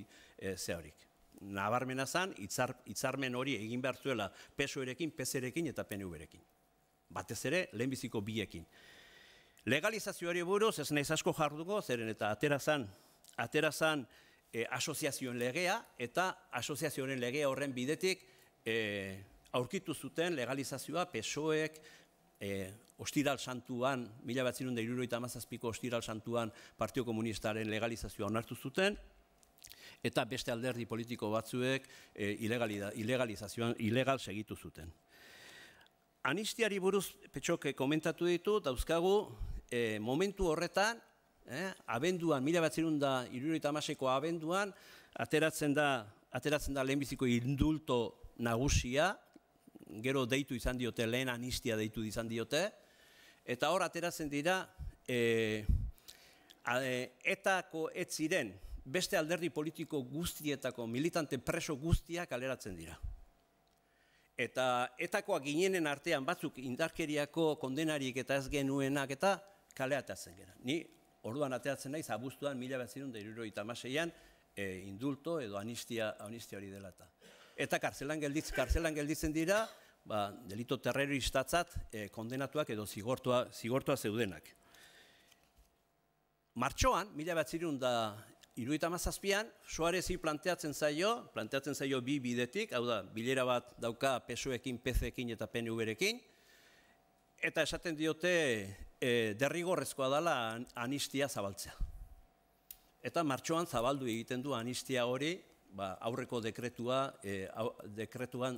zehorik. Nabarmena zan, hitzarmen hori egin behar zuela PSOE-rekin, PS-rekin eta PNV-rekin. Batez ere, lehenbiziko biekin. Legalizazioari buruz, ez naiz asko jarduko, zeren eta aterazan asoziazioen legea, eta asoziazioen legea horren bidetik aurkitu zuten legalizazioa PSOEk Ostiral Santuan, 1977ko Ostiral Santuan Partidu Komunistaren legalizazioa onartu zuten, eta beste alderdi politiko batzuek ilegal segitu zuten. Amnistiari buruz Petxok komentatu ditu, dauzkagu momentu horretan, abenduan, 1976ko abenduan, ateratzen da lehenbiziko indulto nagusia, gero deitu izan diote, lehen amnistia deitu izan diote, eta hor ateratzen dira, etako ez ziren, beste alderdi politiko guztietako militante preso guztiak kaleratzen dira. Eta etakoak ginenen artean batzuk indarkeriako kondenarik eta ez genuenak eta kaleatatzen gara. Ni orduan ateratzen naiz abuztuan 1976an indulto edo amnistia hori dela eta. Eta kartzelan gelditzen dira, delito terroristatzat kondenatuak edo zigortua zeudenak. Martxoan, 1977an, Suarezi planteatzen zaio bi bidetik, hau da, bilera bat dauka PSOEkin, PC-ekin eta PNV-rekin, eta esaten diote derrigorrezkoa dela amnistia zabaltzea. Eta martxoan zabaldu egiten du amnistia hori, aurreko dekretuan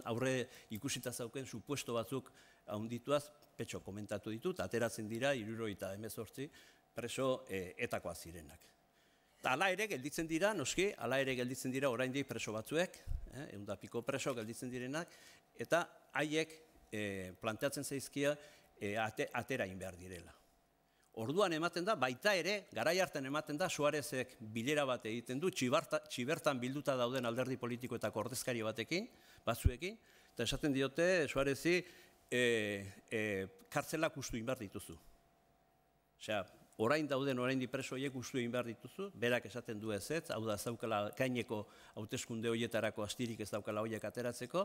aurre ikusita zauken supuesto batzuk handituaz, Petxo komentatu ditut, ateratzen dira 78 preso etakoa zirenak. Hala ere gelditzen dira, noski, oraindik preso batzuek, 100 piko preso gelditzen direnak, eta haiek planteatzen zaizkia atera egin behar direla. Orduan ematen da, baita ere, garai hartan ematen da, Suarezek bilera bat egiten du, txibertan bilduta dauden alderdi politikoetako ordezkari batzuekin, eta esaten diote, Suarezi, kartzelak ustu egin behar dituzu. Osea, oraindik preso horiek ustu egin behar dituzu, berak esaten du ez, hau da ez daukala kaineko hauteskunde horietarako astirik ez daukala horiek ateratzeko,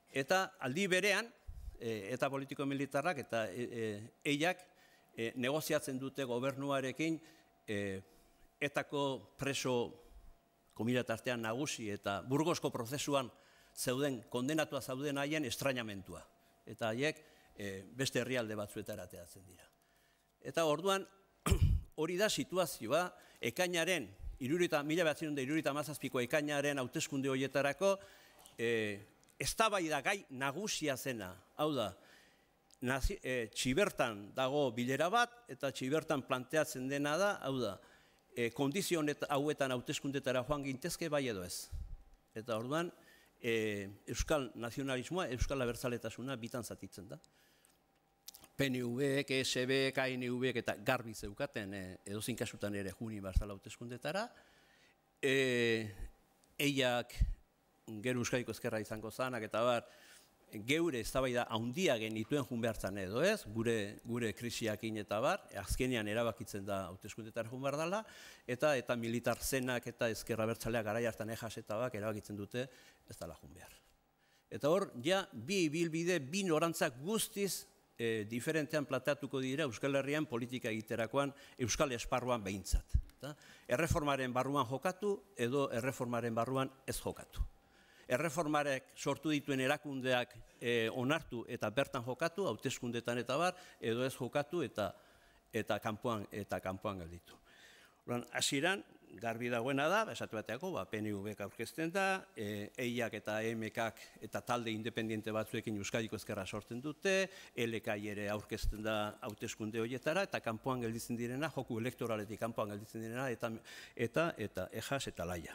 eta aldi berean, eta politiko militarrak eta eiak negoziatzen dute gobernuarekin etako preso komiratartean nagusi eta Burgosko prozesuan kondenatua zauden haien estrainamentua. Eta haiek beste herrialde batzuetara ateratzen dira. Eta orduan, hori da situazioa, ekainaren, 1977ko ekainaren hauteskunde horietarako, eztabaida gai nagusia zena, hau da, txibertan dago bilera bat, eta txibertan planteatzen dena da, hau da, kondizio hauetan hauteskundetara joan gintezke bai edo ez. Eta orduan, euskal nazionalismoa, euskal abertzaletasuna bitan zatitzen da. PNV-ek, ESB-ek, ANV-ek eta garbi zeukaten edozin kasutan ere juni barzala hauteskundetara. Eiak gero Euskadiko Ezkerra izango zanak eta bar, geure eztabaida handia genituen jun behartzen edo ez, gure krisiakin eta bar, azkenean erabakitzen da hauteskundeetara jun behar dela, eta militar zenak eta ezker abertzaleak garai hartan ejas eta bak erabakitzen dute ez dela jun behar. Eta hor, ja, bi ibilbide, bi norantzak guztiz diferentean planteatuko dira Euskal Herrian politika egiterakoan Euskal Esparruan behintzat. Erreformaren barruan jokatu edo erreformaren barruan ez jokatu. Erreformarek sortu dituen erakundeak onartu eta bertan jokatu, hauteskundetan eta bar, edo ez jokatu eta kanpoan gelditu. Hasieran, garbi dagoena da, esatu bateako, PNV-k aurkezten da, EIak eta EMK-ak eta talde independiente batzuekin Euskadiko Ezkerra sortzen dute, LK-i ere aurkezten da hauteskunde horietara, eta kanpoan gelditzen direna, joku elektoraletik kanpoan gelditzen direna, eta ejas eta laia.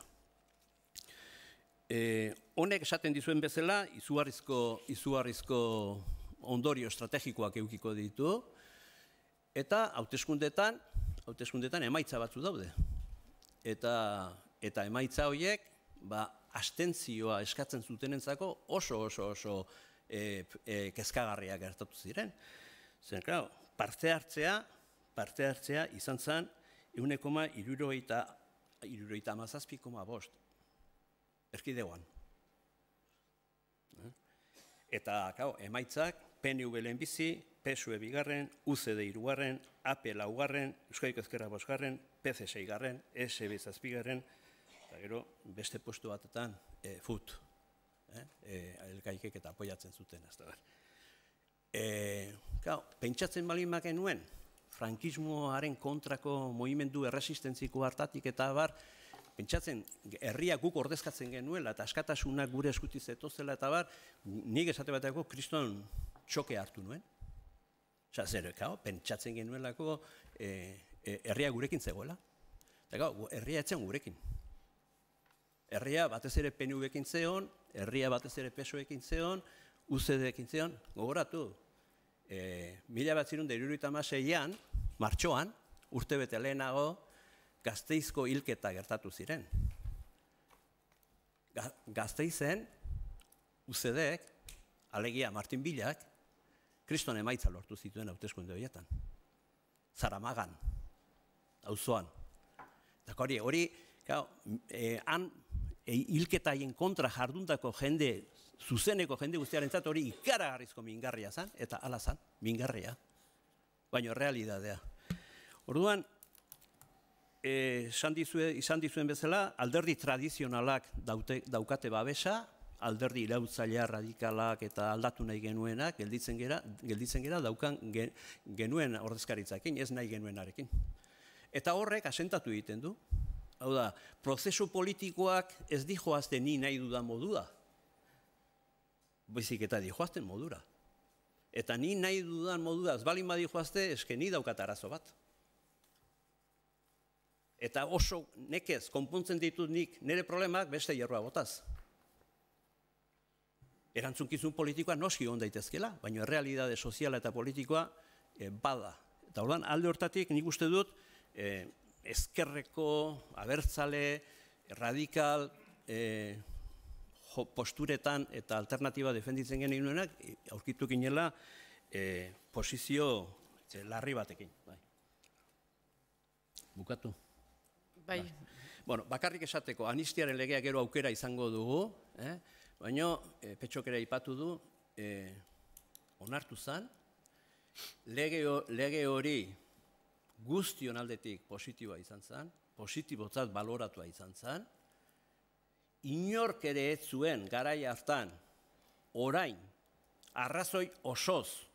Honek esaten dizuen bezala, izugarrizko ondorio estrategikoak edukiko ditu, eta hauteskundetan emaitza batzu daude. Eta emaitza horiek, abstentzioa eskatzen zutenentzako oso kezkagarriak gertatu ziren. Zer, parte hartzea izan zen 1,77,5 erkidegoan. Eta emaitzak PNV lehenbizi, PSOE bigarren, UCD hirugarren, AP laugarren, Euskadiko Ezkerra bosgarren, PC seigarren, SB zazpigarren, eta gero beste postu batetan FUT, elkaikek eta apoiatzen zuten. Pentsatzen balin maken nuen, frankismoaren kontrako movimendu erresistentziko hartatik eta bar, pentsatzen herriak guk ordezkatzen genuela eta askatasunak gure eskutik zetozela eta bar, nik esate bateako kriston txoke hartu nuen. Osa, zer, pentsatzen genuelako herria gurekin zegoela. Eta herria etzen gurekin. Herria batez ere PNV-ekin zeon, herria batez ere PSOE-ekin zeon, UCD-ekin zeon, gogoratu. 1976an, martxoan, urtebete lehenago, Gasteizko hilketa gertatu ziren. Gasteizen, UCD-ek, alegia Martin Villak, kriston emaitza lortu zituen hauteskunde horietan. Zaramagan, auzoan. Eta hori, hilketaien kontra jarduntako jende, zuzeneko jende guztiarentzat hori ikaragarrizko mingarria zan, eta ala zan, mingarria. Baina realidadea. Orduan, izan dizuen bezala, alderdi tradizionalak daukate babesa, alderdi irautzailea radikalak eta aldatu nahi genuenak, gelditzen gera daukan genuen ordezkaritzakin, ez nahi genuenarekin. Eta horrek asentatu egiten du. Hau da, prozesu politikoak ez dijoazten ni nahi dudan modua. Baizik eta dijoazten modura. Eta ni nahi dudan modura, ez balin badijoazte, eske ni daukat arazo bat. Eta oso nekez, konpontzen ditut nik nire problemak beste jarroa botaz. Erantzunkizun politikoa noski hon daitezkela, baina errealidade soziala eta politikoa bada. Eta orduan, alde hortatik nik uste dut ezkerreko, abertzale, radikal, posturetan eta alternatiba defenditzen genuenak, aurkitu ginela posizio larri batekin. Bukatu. Bai. Bueno, bakarrik esateko, amnistiaren legea gero aukera izango dugu, baina Petxok ere aipatu du, onartu zen, lege hori guztion aldetik positiboa izan zen, positibotzat baloratua izan zen, inork ere ez zuen garai hartan, orain, arrazoi osoz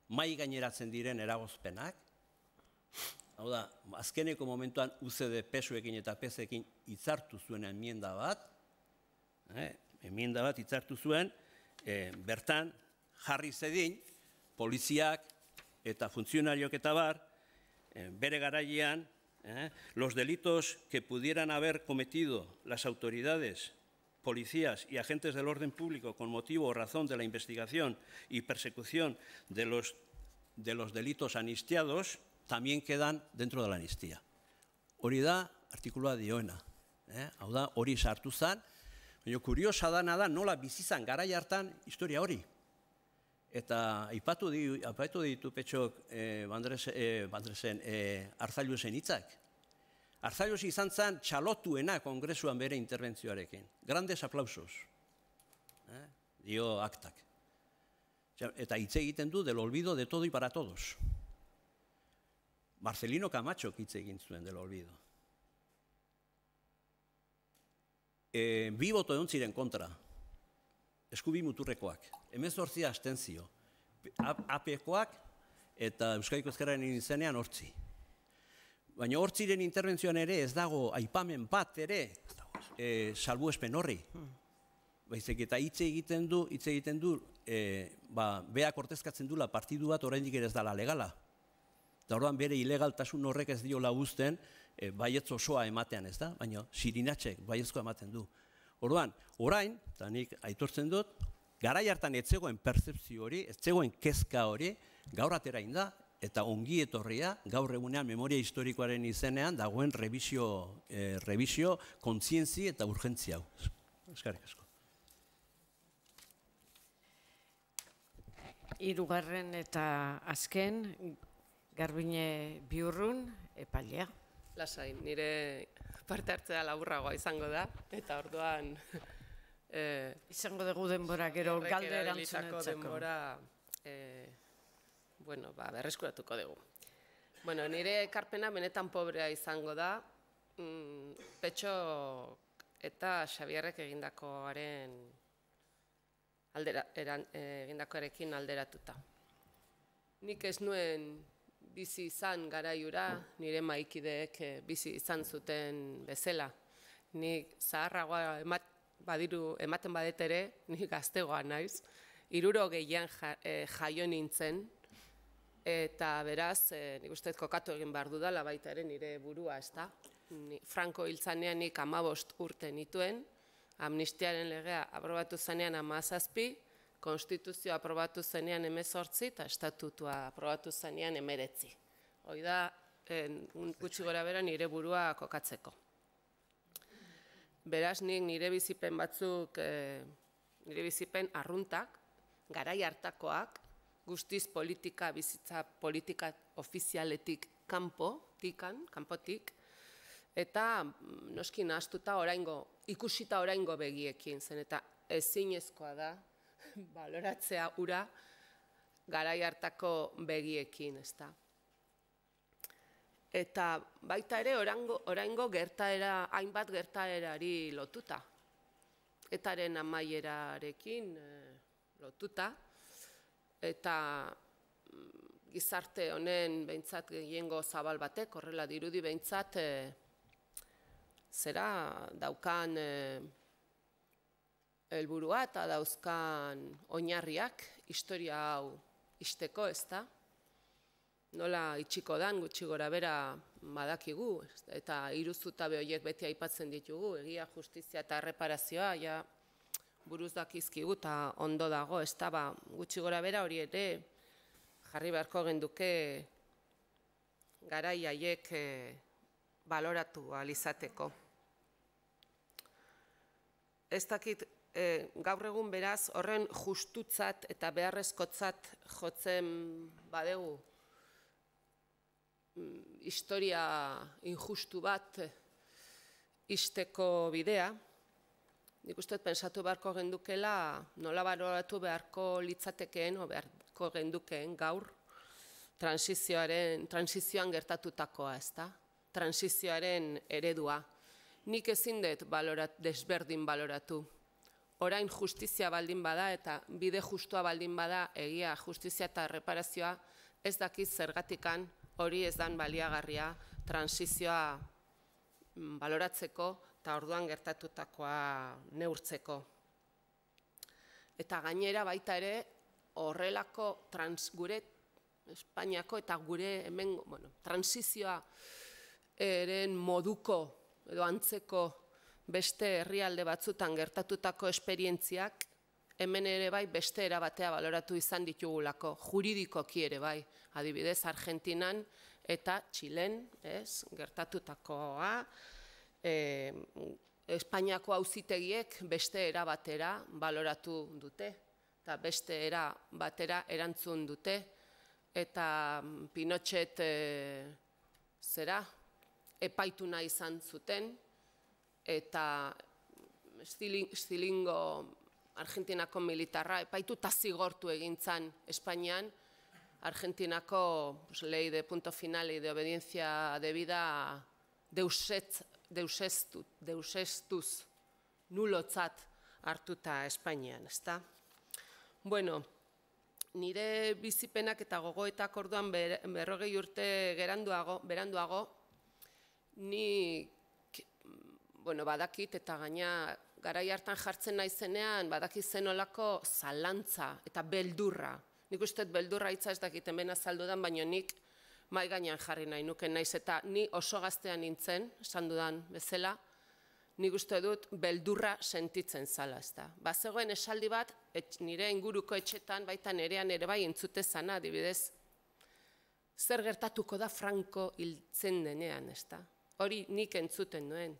mai gaineratzen diren eragozpenak, hau da, azkeneko momentuan UCD PSOE-ekin eta PC-ekin hitzartu zuen enmienda bat hitzartu zuen, bertan jarri zedin, poliziak eta funtzionariok eta bar, bere garailean, los delitos que pudieran haber cometido las autoridades, policías y agentes del orden público con motivo o razón de la investigación y persecución de los delitos anistiados, también quedan dentro de la amnistía. Hori da, artikulua dioena. Hau da, hori sartu zen, Baina kuriosa dana da nola bizizan garai hartan historia hori. Eta aipatu ditu Petxok Bandresen Arzailusen hitzak. Arzaius izan zen txalotuena kongresuan bere interbentzioarekin. Grandes aplausos. Dio aktak. Eta hitz egiten du del olvido de todo y para todos. Marcelino Camatxok hitz egin zuen del olvido. Bi boto egon ziren kontra. Eskubi muturrekoak. 18 abstentzio. APkoak eta Euskadiko Ezkerraren izenean 8. Baina 8ren interbentzioan ere ez dago aipamen bat ere salbuespen horri. Baizik eta hitz egiten du, beak ordezkatzen dula partidu bat oraindik ere ez dela legala. Eta orduan bere ilegaltasun horrek ez diola uzten baietz osoa ematean, ez da? Baina Sirinatxek baiezkoa ematen du. Orduan, orain, eta nik aitortzen dut, garai hartan ez zegoen pertzepzio hori, ez zegoen kezka hori, gaur aterain da, eta ongi etorria, gaur egunean memoria historikoaren izenean dagoen revisio, kontzientzi eta urgentzia hau. Eskerrik asko. Hirugarren eta azken, Garbine Biurrun, epailea. Lasai, nire parte hartzea laburragoa izango da, eta orduan... Izango dugu denbora, gero galde erantzunetzako. Denbora, berreskuratuko dugu. Nire ekarpena benetan pobrea izango da, Petxo eta Xabierrek egindakoarekin alderatuta. Nik ez nuen bizi izan garaiura, nire maikideek bizi izan zuten bezala. Nik zaharragoa ematen badet ere, nik gaztegoa naiz, 60an jaio nintzen, eta beraz, nik uste kokatu egin behar dudala baita ere nire burua, ez da? Franco hil zanean nik 15 urte nituen, amnistiaren legea aprobatu zanean 17, konstituzioa aprobatu zenean 18 eta estatutua aprobatu zenean 19. Hoi da, gutxi gora bera nire burua kokatzeko. Beraz, nire bizipen batzuk, nire bizipen arruntak, garai hartakoak, guztiz bizitza politika ofizialetik kanpotik, eta noski nahastuta ikusita oraingo begiekin zen, eta ezinezkoa da, baloratzea ura garai hartako begiekin, ezta. Eta baita ere oraingo gertaera, hainbat gertaerari lotuta. Etaren amaierarekin lotuta, eta gizarte honen behintzat gehiengo zabal batek, horrela dirudi behintzat, zera daukan helburua eta dauzkan oinarriak historia hau isteko, ezta? Nola itxiko dan, gutxi gora bera badakigu, eta iruzutabe horiek beti aipatzen ditugu, egia, justizia eta erreparazioa, ja buruz dakizkigu eta ondo dago, ezta? Gutxi gora bera hori ere jarri beharko genduke garai haiek baloratu ahal izateko. Ez dakit, gaur egun beraz horren justutzat eta beharrezkotzat jotzen badegu historia injustu bat isteko bidea, nik uste pensatu beharko gendukela nola baloratu beharko litzatekeen o beharko gendukeen gaur transizioan gertatutakoa, ezta? Transizioaren eredua. Nik ezin dut desberdin baloratu. Orain justizia baldin bada eta bide justua baldin bada egia, justizia eta reparazioa ez dakiz zergatikan hori ez dan baliagarria transizioa baloratzeko eta orduan gertatutakoa neurtzeko. Eta gainera baita ere horrelako gure Espainiako eta gure hemen transizioa eren moduko edo antzeko beste herrialde batzutan gertatutako esperientziak hemen ere bai beste erabatea baloratu izan ditugulako, juridikoki ere bai, adibidez Argentinan eta Txilen gertatutakoa Espainiako auzitegiek beste era batera baloratu dute, eta beste era batera erantzun dute, eta Pinochet epaitu nahi izan zuten, eta Stilingo Argentinako militarra epaitu eta zigortu egin zen Espainian, Argentinako ley de punto final y de obediencia debida deusestuz nulotzat hartuta Espainian, ezta? Bueno, nire bizipenak eta gogoetak orduan 40 urte beranduago, ni badakit eta gaina garai hartan jartzen naizenean badakit zenolako zalantza eta beldurra. Nik uste beldurra hitza ez dakit hemen azaldudan, baina nik mai gainean jarri nahi nuke naiz eta ni oso gaztean nintzen, esan dudan bezala, nik uste dut beldurra sentitzen zala, ezta. Bazegoen esaldi bat, nire inguruko etxetan, baita nerean ere bai entzute zana, adibidez, zer gertatuko da Franco hiltzen denean, ezta. Hori nik entzuten nuen.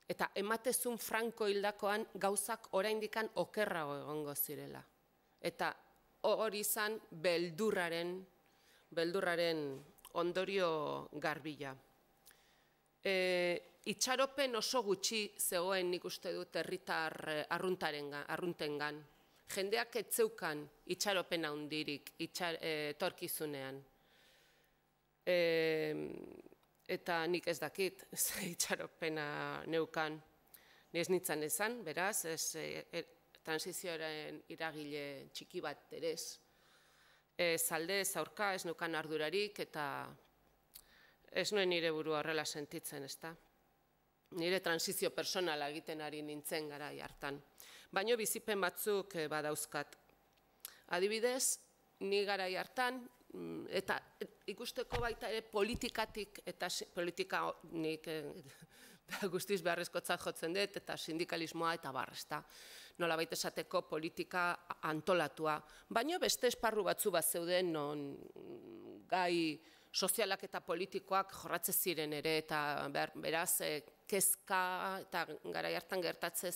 Eta ematezun Franco hildakoan gauzak oraindikan okerrago egongo zirela. Eta hori izan beldurraren ondorio garbila. Itxaropen oso gutxi zegoen nik uste dut herritar arruntengan. Jendeak ez zeukan itxaropen handirik etorkizunean. Eta nik ez dakit itxaropena neukan. Ni ez nintzen esan, beraz, transizioaren iragile txiki bat ere ez. Zalde, zaurka, ez neukan ardurarik, eta ez nuen nire burua horrela sentitzen, ezta? Nire transizio personala egiten ari nintzen garai hartan. Baina bizipen batzuk badauzkat. Adibidez, ni garai hartan, eta ikusteko baita ere politikatik, eta politika nik guztiz beharrezkotzat jotzen dut, eta sindikalismoa eta barrezta. Nola baita esateko politika antolatua. Baina beste esparru batzu bat zeuden non gai sozialak eta politikoak jorratze ziren ere, eta beraz kezka eta garai hartan gertatze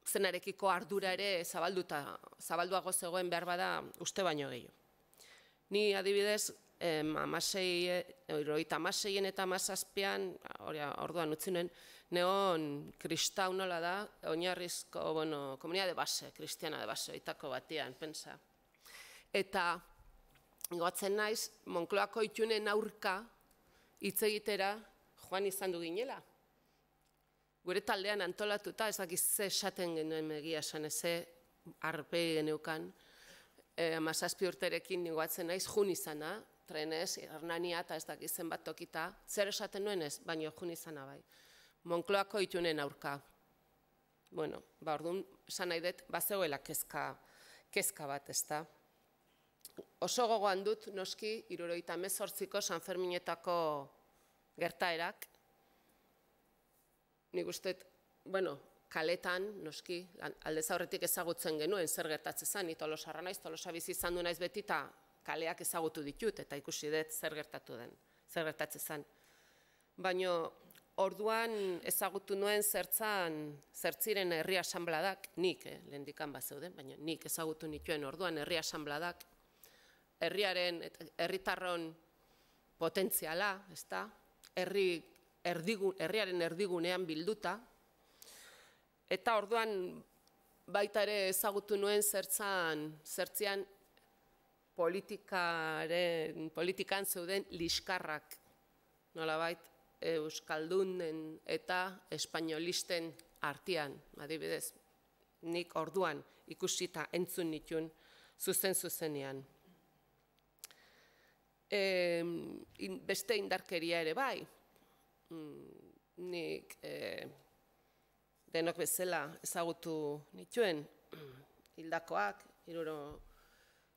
zenarekiko ardura ere zabalduago zegoen behar bada uste baino gehiago. Ni adibidez, 56 eta 17an, orduan utzi nuen, neon kristau nola da, oinarrizko, komunia de base, kristiana de base, oitako batean, pensa. Eta, goatzen naiz, Moncloako itunen aurka hitz egitera joan izan du ginela. Gure taldean antolatuta, ez dakiz ze esaten genuen egia esan eze, arpegi geneukan, 17 urterekin nigoatzen naiz, jun izana, trenez, Hernania eta ez dakiz zenbat tokita, zer esaten nuen ez, baina jun izana bai. Moncloako itunen aurka. Bueno, orduan, esan nahi dut, bazegoela kezka bat, ezta. Oso gogoan dut, noski, 78ko San Ferminetako gertaerak. Nik uste, kaletan, noski, aldez aurretik ezagutzen genuen zer gertatzen zen, ni Tolosarra naiz, Tolosa bizi izan du naiz beti, eta kaleak ezagutu ditut, eta ikusi dut zer gertatzen zen. Baina, orduan ezagutu nuen zertziren herri asanbladak, nik, lehendikan bat zeuden, baina nik ezagutu nituen orduan herri asanbladak, herritarron potentziala, ezta, herriaren erdigunean bilduta, eta orduan baita ere ezagutu nuen zertzian politikan zeuden liskarrak, nolabait, euskaldunen eta espainolisten artean, adibidez, nik orduan ikusita entzun nituen zuzenean. Beste indarkeria ere bai, nik denok bezala ezagutu nituen hildakoak,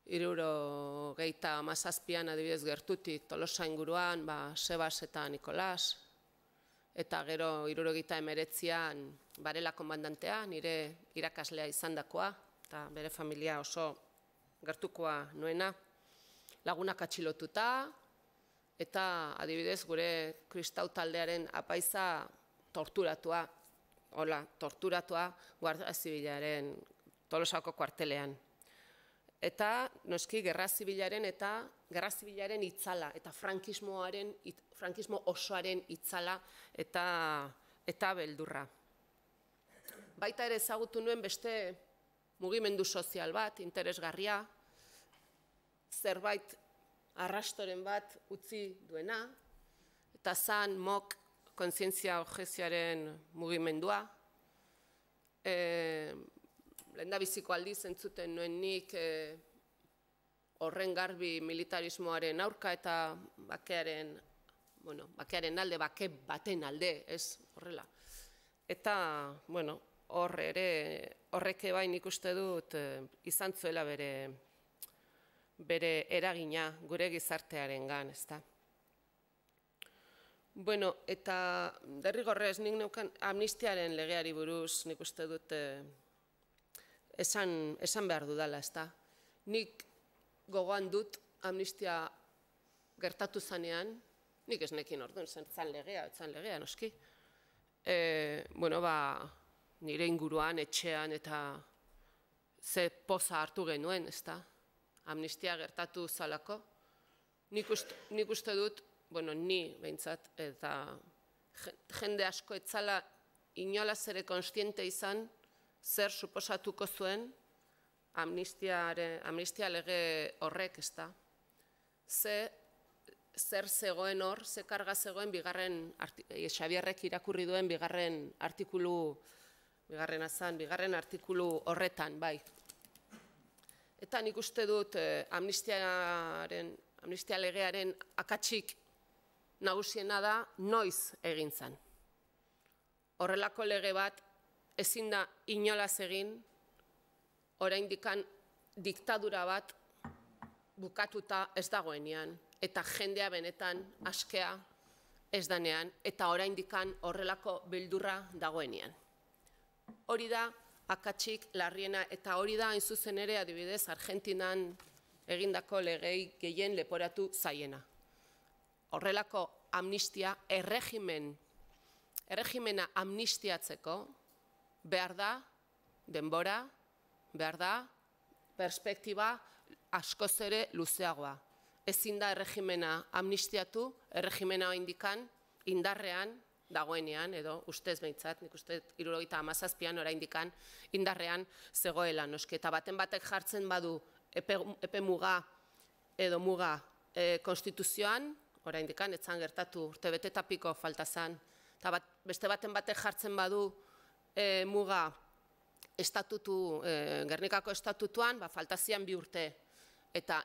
77an adibidez gertutik Tolosa inguruan, Sebas eta Nikolas, eta gero 79an Barela komandantea, nire irakaslea izandakoa, eta bere familia oso gertukoa nuena, lagunak atxilotuta, eta adibidez gure kristau taldearen apaiza torturatua, Guardia Zibilaren Tolosako kuartelean. Eta noski Gerra Zibilaren itzala, eta frankismo osoaren itzala eta beldurra. Baita ere ezagutu nuen beste mugimendu sozial bat, interesgarria, zerbait arrastoren bat utzi duena, eta zan MOK kontzientzia objekzioaren mugimendua. Lehendabiziko aldiz entzuten nuen nik horren garbi militarismoaren aurka eta bakearen alde, bake baten alde, ez horrela. Eta, horrek bai nik uste dut izan zuela bere eragina gure gizartearengan, ezta. Eta derrigorrez nik neukan amnistiaren legeari buruz nik uste dut esan behar dudala, ezta. Nik gogoan dut amnistia gertatu zanean, nik ez nekin orduan, zan legea, noski. Nire inguruan, etxean eta ze poza hartu genuen, ezta. Amnistia gertatu zalako. Nik uste dut, ni behintzat, eta jende asko etzala inolaz ere konstiente izan zer suposatuko zuen amnistia lege horrek, ezta. Zer zegoen hor, ze karga zegoen Xabierrek irakurri duen bigarren artikulu horretan, bai. Eta nik uste dut amnistia legearen akatsik nagusiena da noiz egin zen. Horrelako lege bat ezin da inolaz egin, oraindikan diktadura bat bukatuta ez dagoenean, eta jendea benetan askea ez danean, eta oraindikan horrelako beldurra dagoenean. Hori da akatsik larriena, eta hori da hain zuzen ere adibidez Argentinan egindako legei gehien leporatu zaiena. Horrelako amnistia, erregimena amnistiatzeko behar da denbora, behar da perspektiba askoz ere luzeagoa. Ezin da erregimena amnistiatu, erregimena oraindikan indarrean dagoenean, edo ustez behintzat, nik uste 77an oraindikan indarrean zegoela, noski. Eta baten batek jartzen badu epe muga edo muga konstituzioan, oraindikan etzan gertatu, urtebete eta piko falta zan. Eta beste baten batek jartzen badu muga Gernikako estatutuan, falta zian 2 urte. Eta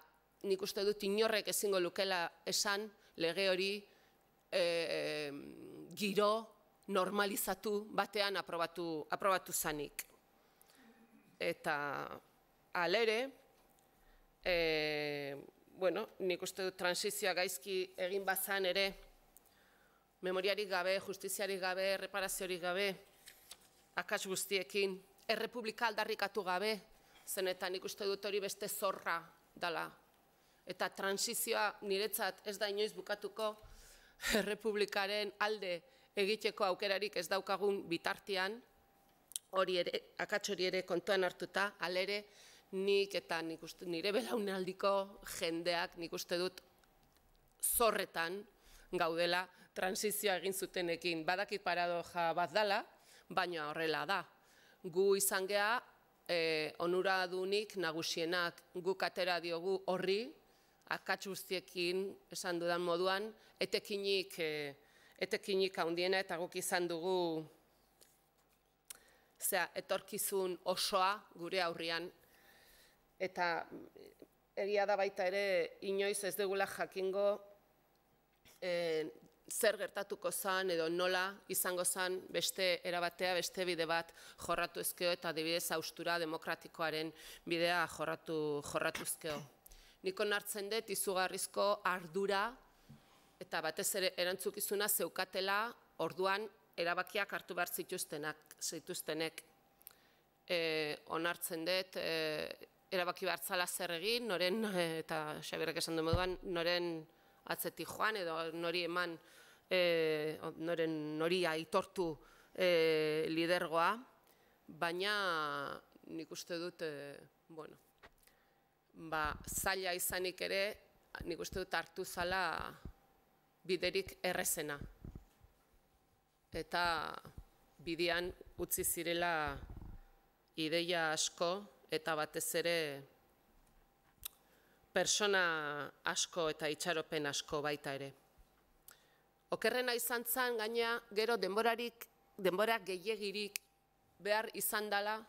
nik uste dut inorrek ezingo lukela esan lege hori giro normalizatu batean aprobatu zanik. Eta alere, nik uste dut transizioa gaizki egin bazan ere, memoriarik gabe, justiziarik gabe, reparaziorik gabe, akats guztiekin, errepublika aldarrikatu gabe, zenetan nik uste dut hori beste zorra dela. Eta transizioa niretzat ez da inoiz bukatuko errepublikaren alde egiteko aukerarik ez daukagun bitartean, akats hori ere kontuan hartuta, alere nik eta nire belaunaldiko jendeak nik uste dut zorretan gaudela transizioa egin zutenekin. Badakit paradoja bat dela, baina horrela da. Gu izan gea onuradunik nagusienak, guk atera diogu horri, akats guztiekin esan dudan moduan, etekinik handiena eta guk izan dugu etorkizun osoa gure aurrian. Eta egia da baita ere inoiz ez dugula jakingo zer gertatuko zen edo nola izango zen beste erabatea, beste bide bat jorratu ezkeo eta adibidez haustura demokratikoaren bidea jorratu ezkeo. Nik onartzen dut izugarrizko ardura eta batez ere erantzukizuna zeukatela orduan erabakiak hartu behar zituztenek. Onartzen dut erabaki behar zala zer egin, noren, eta Xabierrek esan du moduan, noren atzetik joan edo nori eman nori aitortu lidergoa, baina nik uste dut, zaila izanik ere, nik uste dut hartu zala biderik errezena. Eta bidean utzi zirela ideia asko eta batez ere persona asko eta itxaropen asko baita ere. Okerrena izan zen, gaina, gero denbora gehiagirik behar izan dela,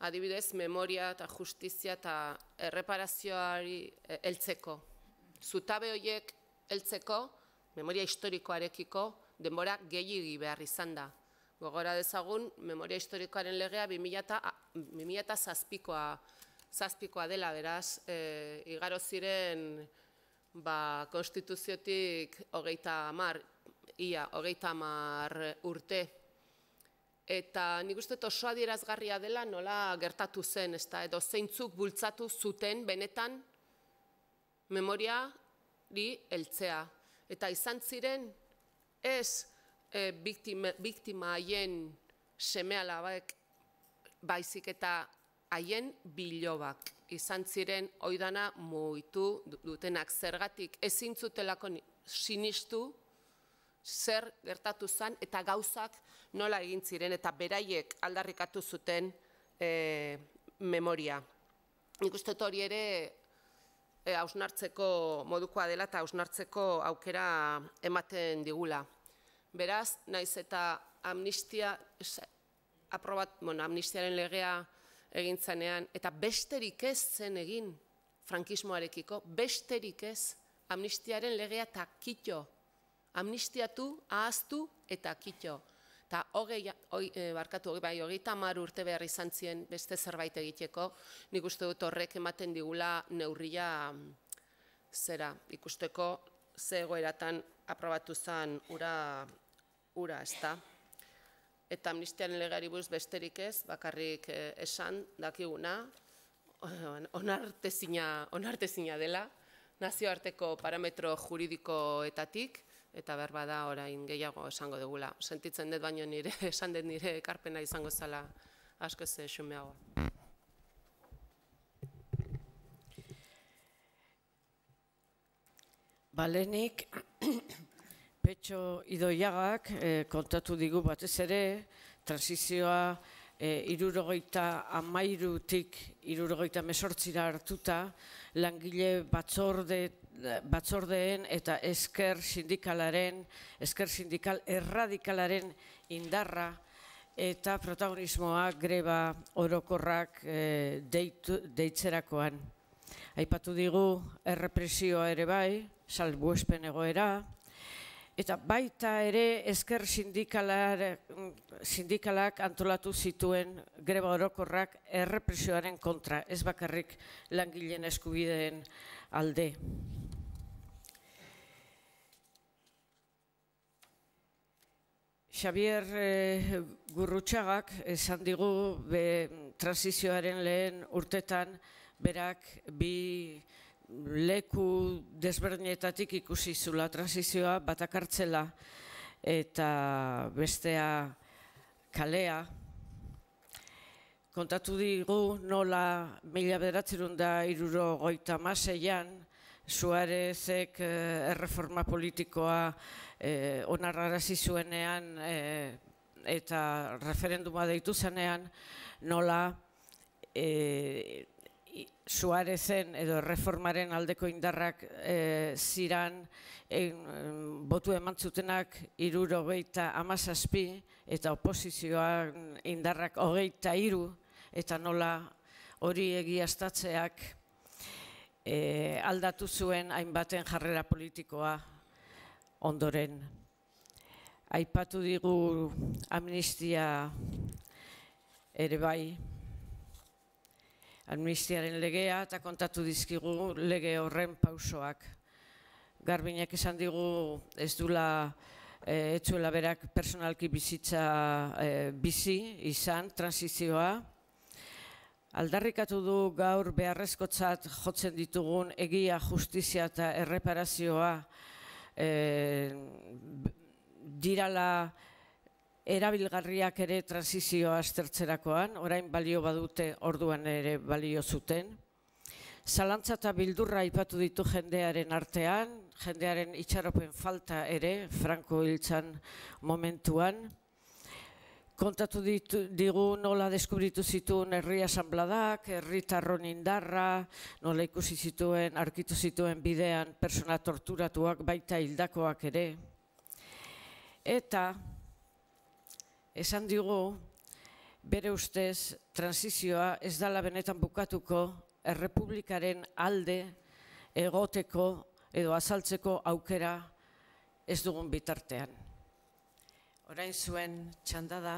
adibidez, memoria eta justizia eta erreparazioari heltzeko. Zutabe horiek heltzeko, memoria historikoarekiko, denbora gehiagi behar izan da. Gogora dezagun, memoria historikoaren legea 2007koa dela, beraz, igaro ziren konstituziotik 30 urte. Eta nik uste oso adierazgarria dela nola gertatu zen, edo zeintzuk bultzatu zuten benetan memoriari heltzea. Eta izan ziren ez biktima haien seme-alabak baizik eta haien bilobak. Izan ziren oidana mugitu dutenak zergatik ezin zutelako sinistu zer gertatu zen eta gauzak nola egin ziren eta beraiek aldarrikatu zuten memoria. Nik uste hori ere hausnartzeko modukoa dela eta hausnartzeko aukera ematen digula. Beraz, naiz eta amnistiaren legea egin zanean, eta besterik ez zen egin frankismoarekiko, besterik ez, amnistiaren legea eta kitxo. Amnistiatu, ahaztu eta kitxo. Eta 30 urte behar izan ziren beste zerbait egiteko, nik uste dut horrek ematen digula neurria ikusteko ze egoeratan aprobatu zen ura, ezta. Eta amnistiaren legeari buruz besterik ez, bakarrik esan dakiguna, onartezina dela, nazioarteko parametro juridikoetatik, eta berbada orain gehiago esango dugula. Sentitzen dut baino nire, esan dut nire ekarpena izango zela asko ze xumeagoa. Lehenik, Petxo Idoiagak kontatu digu batez ere, transizioa 73tik 78ra hartuta, langile batzordeen eta esker sindikal erradikalaren indarra eta protagonismoa greba orokorrak deitzerakoan. Aipatu digu errepresioa ere bai, salbuespen egoera, eta baita ere esker sindikalak antolatu zituen greba orokorrak errepresioaren kontra, ez bakarrik langileen eskubideen alde. Xabier Gurrutxagak esan digu transizioaren lehen urtetan berak bi leku desberdinetatik ikusi zula transizioa, bata kartzela eta bestea kalea. Kontatu digu nola 1976an Suarezek erreforma politikoa onarrarazi zuenean eta referenduma deitu zenean nola Suarezen edo erreformaren aldeko indarrak ziran botu eman zutenak 77 eta oposizioan indarrak 23 eta nola hori egiaztatzeak aldatu zuen hainbaten jarrera politikoa ondoren. Aipatu digu amnistia ere bai, amnistiaren legea eta kontatu dizkigu lege horren pausoak. Garbinak esan digu ez zuela berak personalki bizitza bizi izan, transizioa. Aldarrikatu du gaur beharrezkotzat jotzen ditugun egia, justizia eta erreparazioa dirala erabilgarriak ere transizioa aztertzerakoan, orain balio badute, orduan ere balio zuten. Zalantza eta bildurra aipatu ditu jendearen artean, jendearen itxaropen falta ere, Franco hiltzan momentuan. Kontatu digu nola deskubritu zituen herri asanbladak, herritarron indarra, nola ikusi zituen, arkitu zituen bidean persona torturatuak, baita hildakoak ere. Eta esan digu, bere ustez, transizioa ez dela benetan bukatuko errepublikaren alde egoteko edo azaltzeko aukera ez dugun bitartean. Orain zuen txanda da,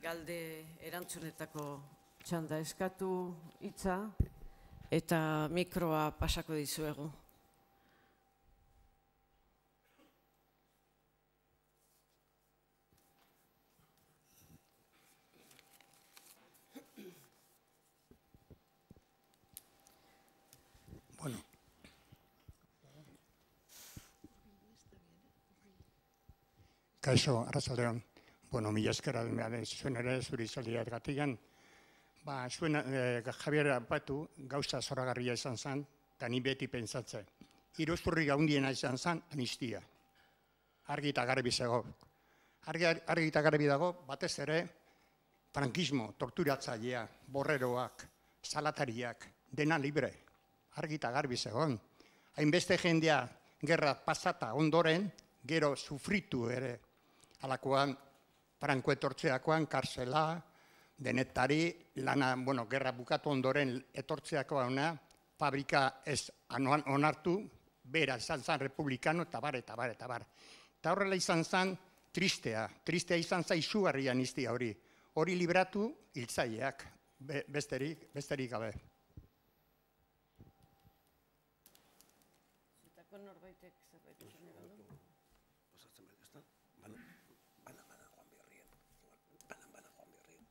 galde erantzunetako txanda eskatu hitza eta mikroa pasako dizuegu. Bueno. Kaixo, arratsaldeon. Bueno, mila esker zuen ere zuri solidargatikan. Zuen Javier aipatu gauza zoragarria izan zen, eta ni beti pentsatze. Iruzurrik handiena izan zen amnistia. Argi eta garbi zego. Argi eta garbi dago, batez ere, frankismo, torturatzailea, borreroak, salatariak, dena libre. Argi eta garbi zegoen. Hainbeste jendea gerra pasata ondoren, gero sufritu ere. Alakoan, Franco etortzeakoan, karsela, denetari, lana, gerra bukatu ondoren etortzeakoa fabrika ez onartu, bera izan zen republikano, eta bar. Eta horrela izan zen tristea izan zen izugarria amnistia hori. Hori libratu hiltzaileak, besterik gabe. Norbaitek zerbait esan nahi badu? Pasatzen behar, ez da? Bana joan beharrien. Bana joan beharrien.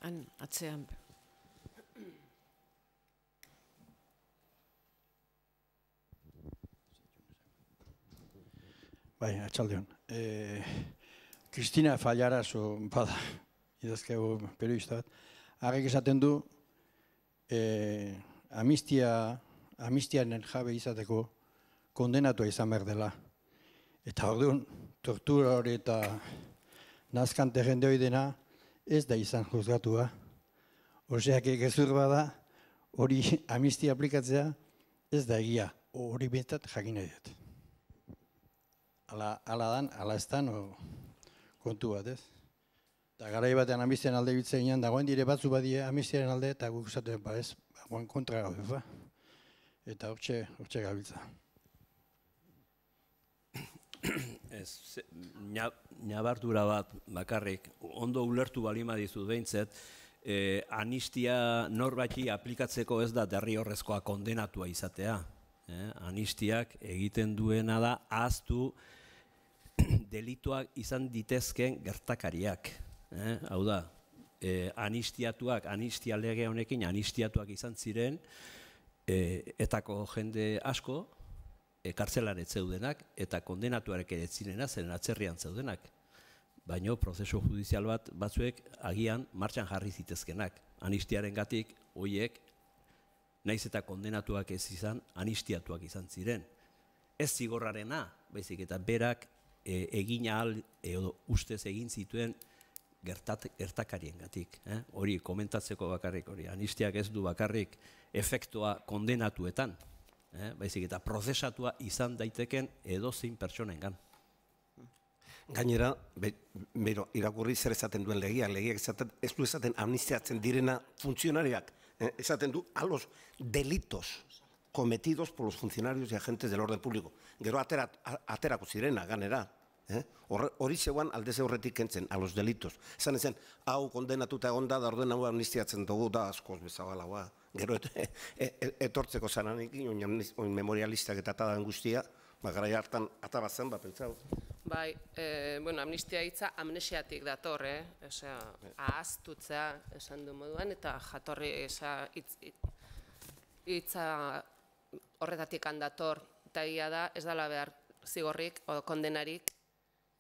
Han, atzean. Bai, atxaldeon. Cristina Fallarazo bada. Idazkego periodista bat, argek esaten du amnistiaren jabe izateko kondenatua izan behar dela. Eta orduan, tortura hori eta nazkante jende hori dena ez da izan juzgatua. Oseak gezur bada, hori amnistia aplikatzea ez da egia, hori behintzat jakin nahi dut. Ala dan, ala ez dan, kontu bat ez. Eta garai batean amnistiaren alde biltzen ginen, dagoen dire batzu badie amnistiaren alde, eta guk esaten ez, dagoen kontra gaude, eta hortxe gabiltza. Ez, nabardura bat bakarrik, ondo ulertu balima dizut behintzet, amnistia norbati aplikatzeko ez da derrigorrezkoa kondenatua izatea. Amnistiak egiten duena da ahaztu delituak izan ditezken gertakariak. Hau da, amnistia lege honekin amnistiatuak izan ziren, etako jende asko, kartzelan ez zeudenak, eta kondenatuarek ere zirena, zen atzerrian zeudenak. Baina prozesu judizial batzuek agian martxan jarri zitezkenak. Amnistiaren gatik, horiek, naiz eta kondenatuak ez izan, amnistiatuak izan ziren. Ez zigorrarena, baizik eta berak egin ahal, edo ustez egin zituen gertakarien gatik. Hori, komentatzeko bakarrik hori. Amnistiak ez du bakarrik efektua kondenatuetan, baizik eta prozesatua izan daiteken edozein pertsonengan. Gainera, irakurri zer esaten duen legiak ez du esaten amnistiatzen direna funtzionariak, esaten du a los delitos cometidos por los funcionarios y agentes del orden público. Gero aterako zirena, ganera. Hori zeuan aldez horretik kentzen, a los delitos. Esan ezen, hau kondenatuta egon da orden hau amnistiatzen dugu da askoz bezabalagoa. Gero etortzeko zananik, oin memorialistak eta atadan guztia, garai hartan atabazen, pentsau. Bai, amnistia hitza amnesiatik dator, ahaztutzea esan du moduan, eta jatorri hitza horretatik handator, eta egia da, ez dela behar zigorrik o kondenarik,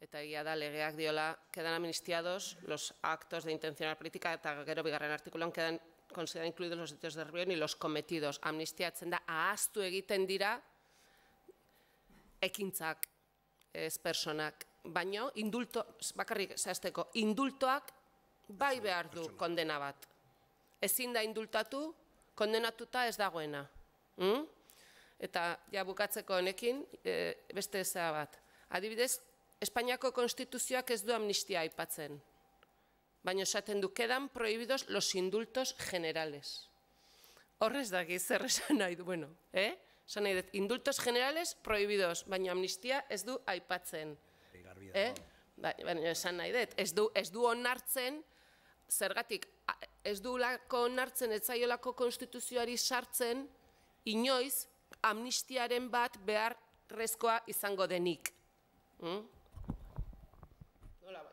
eta egia da legeak diola, quedan amnistiados los actos de intencional política, eta gero bigarren artikuloan quedan consideran incluidos los delitos de rebelión y los cometidos. Amnistiatzen da, ahaztu egiten dira ekintzak, ez personak, baino bakarrik zehazteko, indultoak bai behar du kondena bat. Ezin da indultatu, kondenatuta ez dagoena. Eta ja bukatzeko honekin, beste zea bat. Adibidez, Espainiako konstituzioak ez du amnistia aipatzen. Baina esaten du, quedan prohibidos los indultos generales. Horrez daki zer esan nahi du, bueno, esan nahi dut, indultos generales prohibidos, baina amnistia ez du aipatzen. Baina esan nahi dut, ez du onartzen, zergatik, ez du lako onartzen, ez zaiolako konstituzioari sartzen, inoiz amnistiaren bat beharrezkoa izango denik. Nola bai.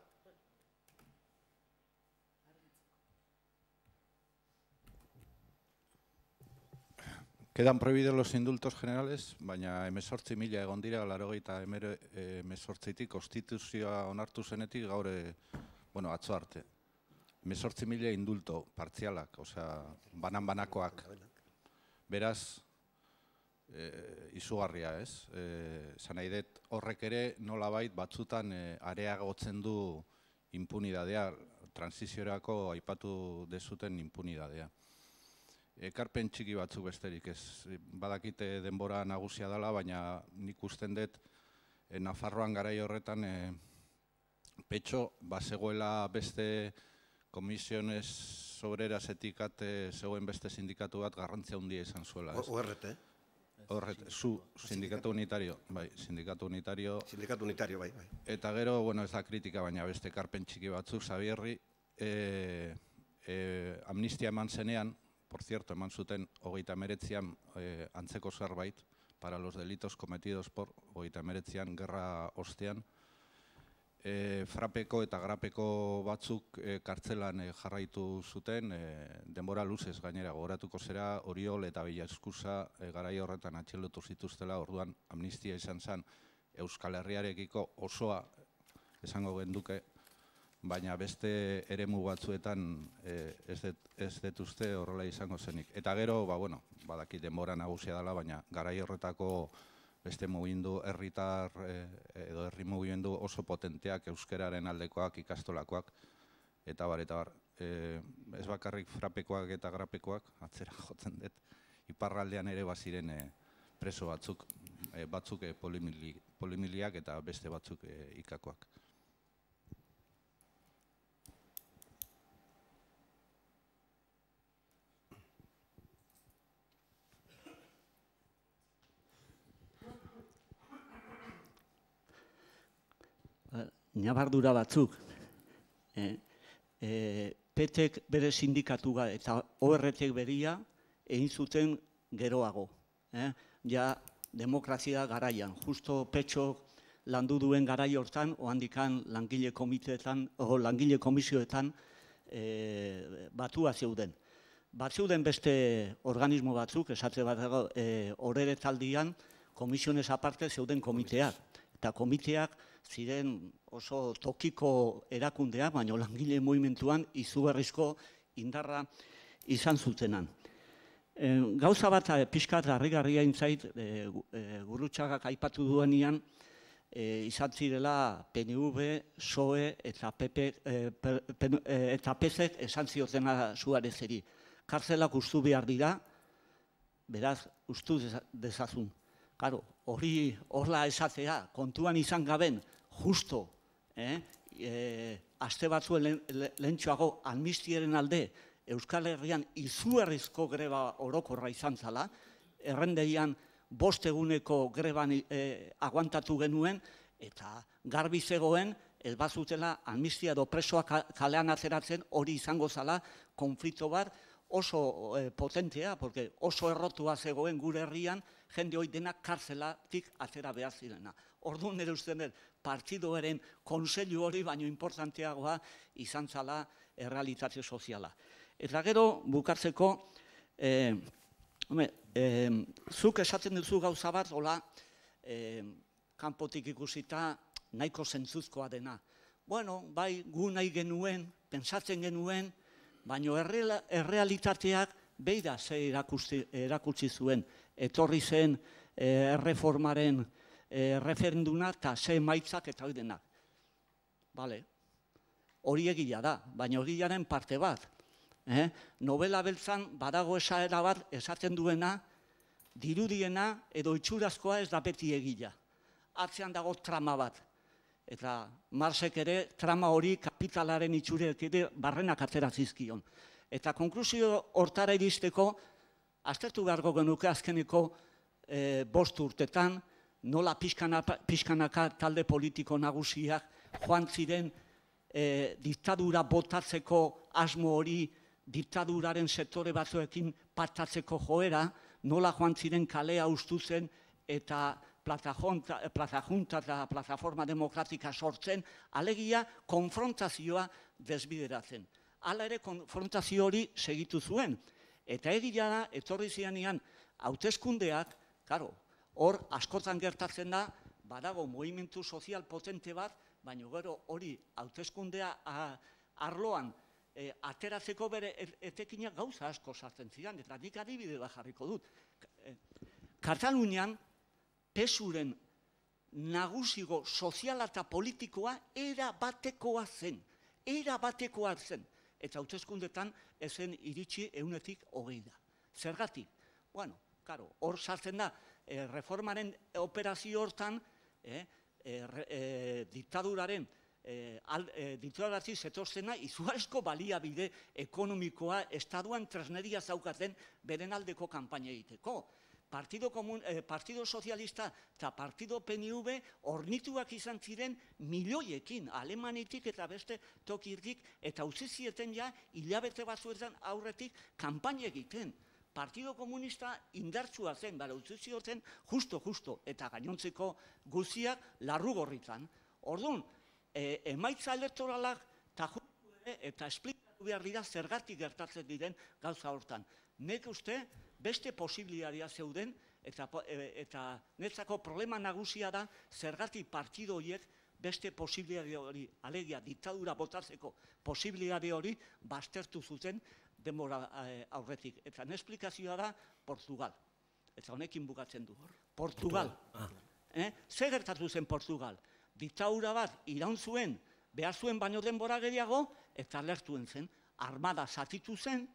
Quedan prohibidos los indultos generales, baina 18.000 egon dira, 1918tik konstituzioa onartu zenetik gaur, atzo arte. 18.000 indulto partzialak, banan-banakoak. Beraz, izugarria, ez? Zan nahi dut, horrek ere nolabait batzutan areagotzen du impunidadea, transiziorako aipatu dezuten impunidadea. Ekarpen txiki batzuk besterik ez. Badakite denbora nagusia dela, baina nik usten dut Nafarroan garai horretan petxo bazegoela beste komisiones obreras etikate zegoen beste sindikatu bat garrantzia handia izan zuela. ORT? Sindikatu unitario, bai, sindikatu unitario. Sindikatu unitario, bai. Eta gero, ez da kritika, baina beste ekarpen txiki batzuk, Xabierri, amnistia eman zenean, por cierto, eman zuten 39an antzeko zerbait, para los delitos cometidos por 39an gerra ostean, frapeko eta grapeko batzuk kartzelan jarraitu zuten, denbora luzez gainera gogoratuko zera, Oriol eta Billaeskusa garai horretan atxilotu zituztela, orduan amnistia izan zen Euskal Herriarekiko osoa esango genduke, baina beste eremu batzuetan ez dut uste horrela izango zenik. Eta gero, badaki denbora nagusia dela, baina garai horretako beste mugimendu herritar edo herri mugimendu oso potenteak euskararen aldekoak, ikastolakoak, eta bar. Ez bakarrik frapekoak eta grapekoak, atzera jotzen dut, iparraldean ere baziren preso batzuk polimiliak eta beste batzuk ikakoak. Nabardura batzuk, PETek bere sindikatu eta ORTek beria egin zuten geroago. Ja demokrazia garaian, justo petxok landu duen garai hortan, ohandikan langile komiteetan, langile komisioetan batua zeuden. Batzeuden beste organismo batzuk, esate bat dago, horretaldian, komisiones aparte zeuden komiteak. Eta komiteak ziren oso tokiko erakundea, baina langile movimentuan izugarrizko indarra izan zutenan. Gauza bat pixkat harrigarria intzait, Gurrutxagak aipatu duenean, izan zirela PNV, PSOE eta PSek esan ziotena Suarezeri. Kartzelak ustu behar dira, beraz, ustu dezazun. Karo, hori horla esatea, kontuan izan gaben, justo, aste batzuen lehentxoago amnistiaren alde, Euskal Herrian izugarrizko greba orokorra izan zala, errendeian 5 eguneko greban aguantatu genuen, eta garbi zegoen, ez bazutela amnistia edo presoak kalean atzeratzen hori izango zala konflikto bat, oso potentea, porque oso errotua zegoen gure herrian, jende hori denak kartzelatik atzera behar zirena. Orduan nire uste dut, partidoaren konseilu hori baino importanteagoa izan zala errealitate soziala. Eta gero, bukatzeko, Zuk esaten duzu gauza bat, hola, kanpotik ikusita nahiko zentzuzkoa dena. Bueno, bai, gu nahi genuen, pentsatzen genuen, baina errealitateak beida ze erakutsi zuen. Etorri zen erreformaren referenduna eta ze emaitzak eta hori denak. Bale, hori egia da, baina egiaren parte bat. Novela beltzan badago esaera bat esaten duena, dirudiena edo itxurazkoa ez da beti egia. Atzean dago trama bat. Eta Marxek ere trama hori kapitalaren itxurek ere barrenak atera zizkion. Eta konklusio hortara iristeko, aztertu beharko genuke azkeneko 5 urtetan, nola pixkanaka talde politiko nagusiak joan ziren diktadura botatzeko asmo hori, diktaduraren sektore batzuekin patatzeko joera, nola joan ziren kalea ustu zen eta plazajunta eta plataforma demokratika sortzen, alegia konfrontazioa desbideratzen. Hala ere konfrontazio hori segitu zuen. Eta egia da, etorri zianean, hauteskundeak, karo, hor askotan gertatzen da, badago movimentu sozial potente bat, baina gero hori hauteskundea arloan ateratzeko bere etekinak gauza asko sartzen ziren, eta nik adibide bat jarriko dut. Katalunian, pesuren nagusigo soziala eta politikoa era batekoa zen. Eta hauteskundetan ezen iritsi 100% da. Zergatik? Bueno, karo, hor sartzen da, reformaren operazio hortan, diktaduraren diktaduratik zetozena izugarrizko baliabide ekonomikoa estaduan tresneria zaukaten beren aldeko kanpaina egiteko. Partido Sozialista eta Partido PNV ornituak izan ziren milioiekin, Alemanitik eta beste tokirtik, eta utzi zieten ja hilabete batzuetan aurretik kanpaina egiten. Partido Komunista indartsua zen, bara utzi zioten justo, eta gainontzeko guziak larrugorritan. Orduan, emaitza elektoralak eta esplikatu behar dira zergatik gertatzen diren gauza hortan. Nek uste, beste posibilidadia zeuden, eta netzako problema nagusia da zergatik partido horiek beste posibilitate hori, alegia diktadura botatzeko posibilitate hori baztertu zuten denbora aurretik. Eta esplikazioa da Portugal. Eta honekin bukatzen du. Portugal. Zer gertatu zen Portugal? Diktadura bat iraun zuen, behar zuen baino denbora gehiago, eta lertuen zen. Armada zatitu zen,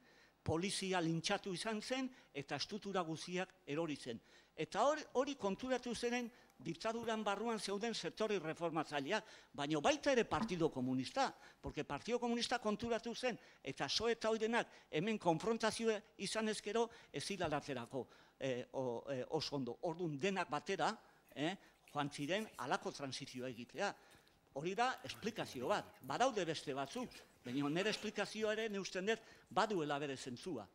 polizia lintxatu izan zen, eta estruktura guziak erori zen. Eta hori konturatu zenen diktaduran barruan zeuden sektore reformatzaileak, baina baita ere Partido Komunista, porque Partido Komunista konturatu zen, eta so eta oidenak hemen konfrontazioa izan ezkero ezila laterako oso ondo. Orduan denak batera, joan ziren halako transizioa egitea. Hori da esplikazio bat, badaude beste batzuk, baina nire esplikazioa ere neusten dut baduela bere zentzua.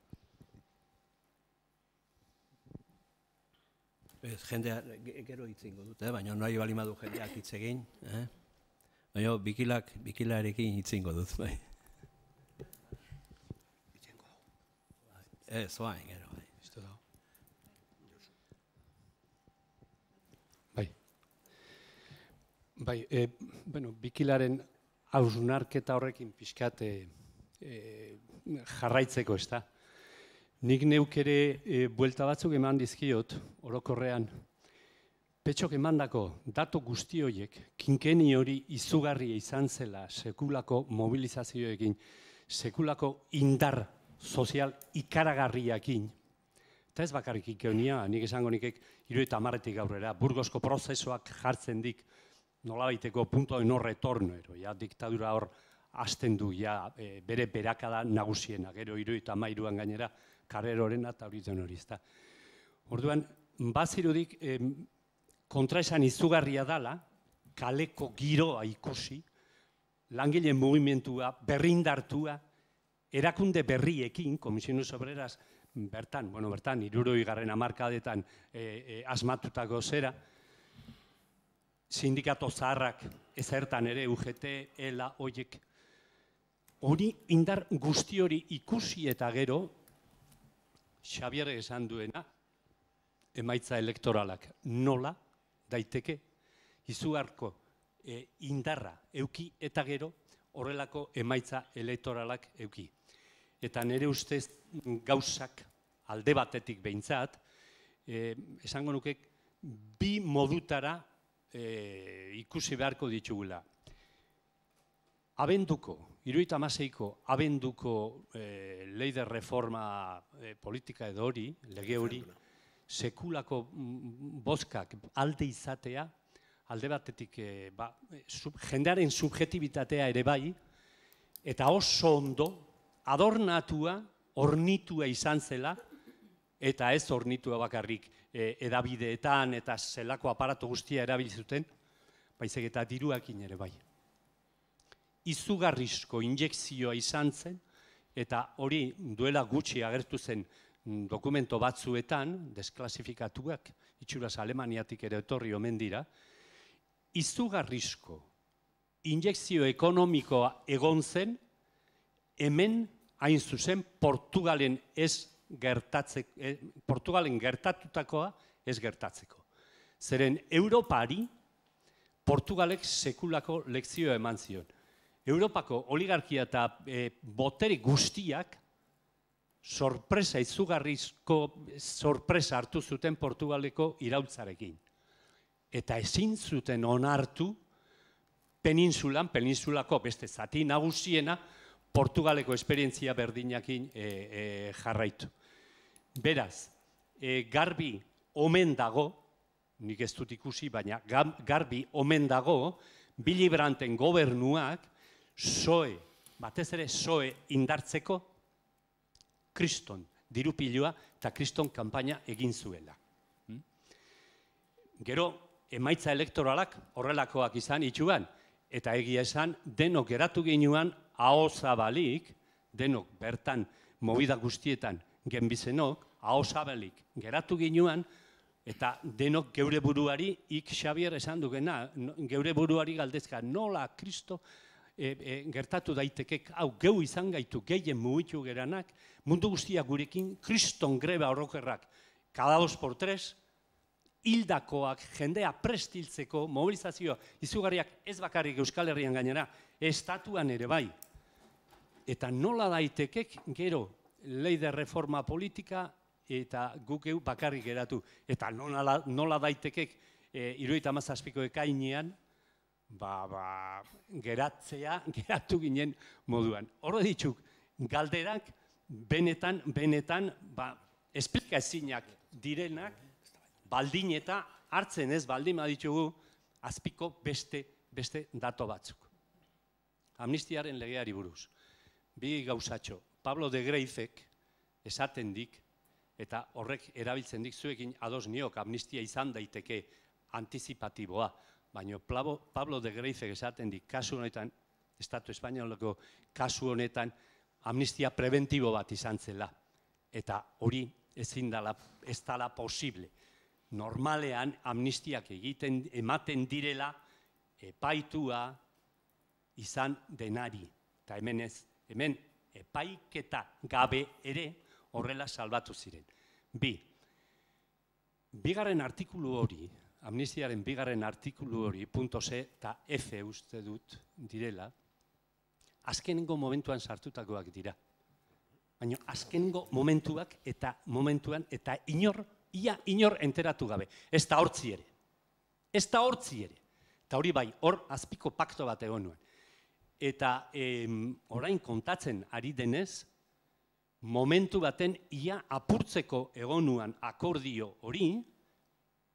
Jendea gero hitz egingo dut, baina nahi bali madu jendeak hitz egin. Baina bikilarekin hitz egingo dut. Ez, oain, gero. Bai, bikilaren hausnarketa horrekin pixkat jarraitzeko, ez da. Nik neuk ere buelta batzuk eman dizkiot, orokorrean, petxok emandako datu guzti horiek, kinkeni hori izugarria izan zela sekulako mobilizazioekin, sekulako indar sozial ikaragarriakin, eta ez bakarrik ikeonia, nik esango nikek 70 aurrera, Burgosko prozesuak jartzen dik, nolabaiteko punto de no retorno, diktadura hor hasten du bere berakada nagusiena, gero 73an gainera Carrerorena eta hori zen hori, ezta. Orduan, bazirudik kontraesan izugarria dala, kaleko giroa ikusi, langileen mugimentua, berrindartua, erakunde berriekin, Comisiones Obreras, bertan, 60. hamarkadetan asmatutako zera, sindikato zaharrak ezertan ere UGT, ELA, oiek, hori indar guzti hori ikusi eta gero, Xabier esan duena, emaitza elektoralak nola daiteke izugarko indarra euki eta gero horrelako emaitza elektoralak euki. Eta nire ustez gauzak alde batetik behintzat, esango nuke bi modutara ikusi beharko ditugula. Abenduko, 76ko abenduko lei de reforma politika edo hori, lege hori, sekulako bozkak alde izatea, alde batetik jendearen subjetibitatea ere bai, eta oso ondo, adornatua, ornitua izan zela, eta ez ornitua bakarrik edabideetan eta zelako aparatu guztia erabiltzuten, baizik eta diruakin ere bai. Izugarrizko injekzioa izan zen, eta hori duela gutxi agertu zen dokumento batzuetan, desklasifikatuak, itxuraz Alemaniatik ere etorri omen dira, izugarrizko injekzio ekonomikoa egon zen, hemen hain zuzen Portugalen gertatutakoa ez gertatzeko. Zeren Europari Portugalek sekulako lekzioa eman zion. Europako oligarkia eta botere guztiak sorpresa, izugarrizko sorpresa hartu zuten Portugaleko iraultzarekin. Eta ezin zuten onartu peninsulako beste zati nagusiena, Portugaleko esperientzia berdinakin jarraitu. Beraz, garbi omen dago, nik ez dut ikusi, baina garbi omen dago, Willy Brandten gobernuak PSOE, batez ere PSOE indartzeko, kriston dirupilua eta kriston kanpaina egin zuela. Gero, emaitza elektoralak horrelakoak izan itxuan, eta egia esan denok geratu ginuan aho zabalik, denok bertan movida guztietan genbizenok, aho zabalik geratu ginuan, eta denok geure buruari, Xabier esan dugena, geure buruari galdezka, nola Kristo gertatu daitekek, hau geu izan gaitu, gehien mugitu geranak, mundu guztia gurekin, kriston greba orokerrak, cada 2x3, hildakoak, jendea prestiltzeko, mobilizazioa, izugarriak ez bakarrik Euskal Herrian gainera, estatuan ere bai. Eta nola daitekek, gero, lei de reforma politika, eta guk eu bakarrik geratu. Eta nola daitekek, 77ko ekainean, geratu ginen moduan. Horro dituk, galderak, benetan, esplikaezinak direnak, baldin eta hartzen ez baldin baditugu azpiko beste dato batzuk. Amnistiaren legeari buruz. Bi gauzatxo, Pablo de Greifek esaten dik, eta horrek erabiltzen dik zuekin ados niok amnistia izan daiteke antizipatiboa, baina Pablo de Greifek esaten dik, kasu honetan, Estatu Espainoleko kasu honetan, amnistia preventibo bat izan zela. Eta hori ez dela posible. Normalean amnistiak ematen direla epaitua izan denari. Eta hemen ez, hemen epaiketa gabe ere horrela salbatu ziren. Bigarren artikulu hori, amnistiaren bigarren artikulu hori, .c eta F uste dut direla, azkenengo momentuan sartutakoak dira. Baina azkenengo momentuan eta inor enteratu gabe. Ez da hortzi ere. Eta hori bai, hor azpiko pakto bat egon nuen. Eta orain kontatzen ari denez, momentu baten ia apurtzeko egon nuen akordio hori,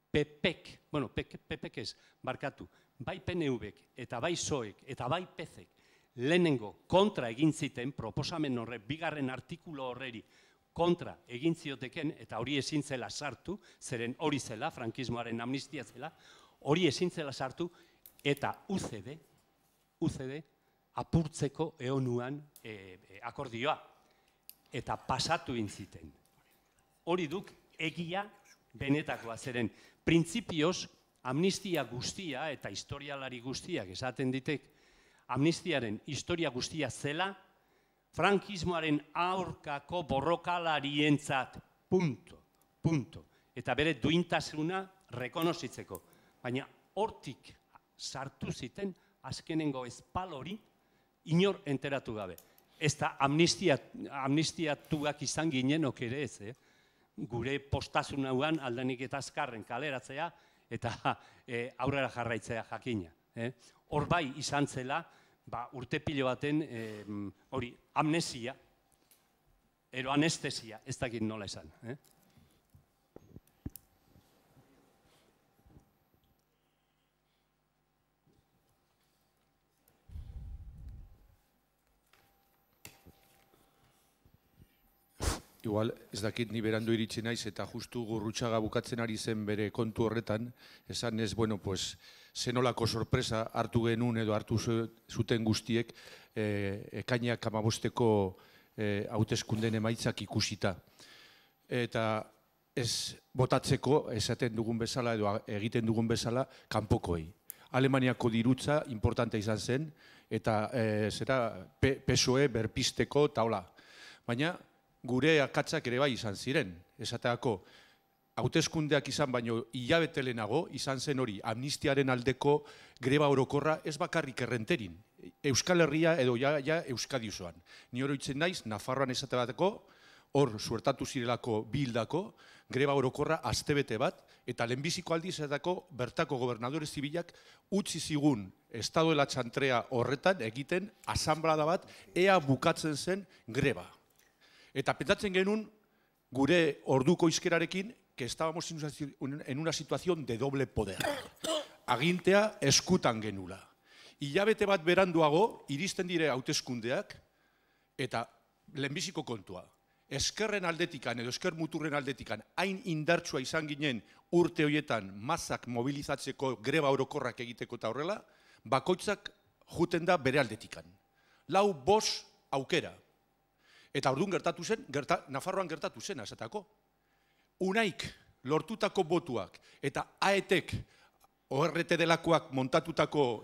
PPek ez, barkatu, bai PNVek eta bai PSOEk eta bai PCek lehenengo kontra egin ziten proposamen horre, bigarren artikulu horreri kontra egin zioteken, eta hori ezin zela sartu, zeren hori zela, frankismoaren amnistia zela, hori ezin zela sartu, eta UCD apurtzeko eonuan akordioa, eta pasatu intziten. Hori duk egia benetakoa, zeren printzipioz amnistia guztia eta historialari guztiak esaten ditek, amnistiaren historia guztia zela, frankismoaren aurkako borrokalarientzat, punto. eta bere duintasuna rekonozitzeko. Baina hortik sartu ziten azkenengo espal hori inor enteratu gabe. Ez da amnistiatuak izan ginenok ere ez, gure postasun hauan aldenik eta azkarren kaleratzea eta aurrera jarraitzea jakina. Hor bai izan zela, urte pilo baten hori amnesia, ero anestesia, ez dakit nola esan. Igual, ez dakit ni berandu iritsi naiz eta justu Gurrutxaga bukatzen ari zen bere kontu horretan, esan ez, bueno, pues, zenolako sorpresa hartu genuen edo hartu zuten guztiek ekainak 15-ko hauteskunden emaitzak ikusita. Eta ez botatzeko, esaten dugun bezala edo egiten dugun bezala, kanpokoei. Alemaniako dirutza importante izan zen, eta PSOE berpisteko taula. Baina, gure akatzak ere bai izan ziren, esateako hauteskundeak izan baino hilabete lehenago izan zen hori amnistiaren aldeko greba orokorra ez bakarrik Errenterin, Euskal Herria edo ja Euskadi osoan. Ni oroitzen naiz, Nafarroan esateako hor suertatu zirelako bildako greba orokorra astebete bat, eta lehenbiziko aldiz esateako bertako gobernadore zibilak utzi zigun Estado de la Txantrea horretan egiten asanblada bat ea bukatzen zen greba. Eta pentsatzen genuen, gure orduko hizkerarekin, que estábamos en una situación de doble poder. Agintea eskutan genula. Hilabete bat beranduago, iristen dire hauteskundeak, eta lehenbiziko kontua. Eskerren aldetikan edo esker muturren aldetikan, hain indartsua izan ginen urte horietan mazak mobilizatzeko greba orokorrak egiteko eta horrela, bakoitzak juten da bere aldetikan. 4-5 aukera. Eta orduan gertatu zen, Nafarroan gertatu zen, esatako. Unaik lortutako botuak eta AETek ORT delakoak montatutako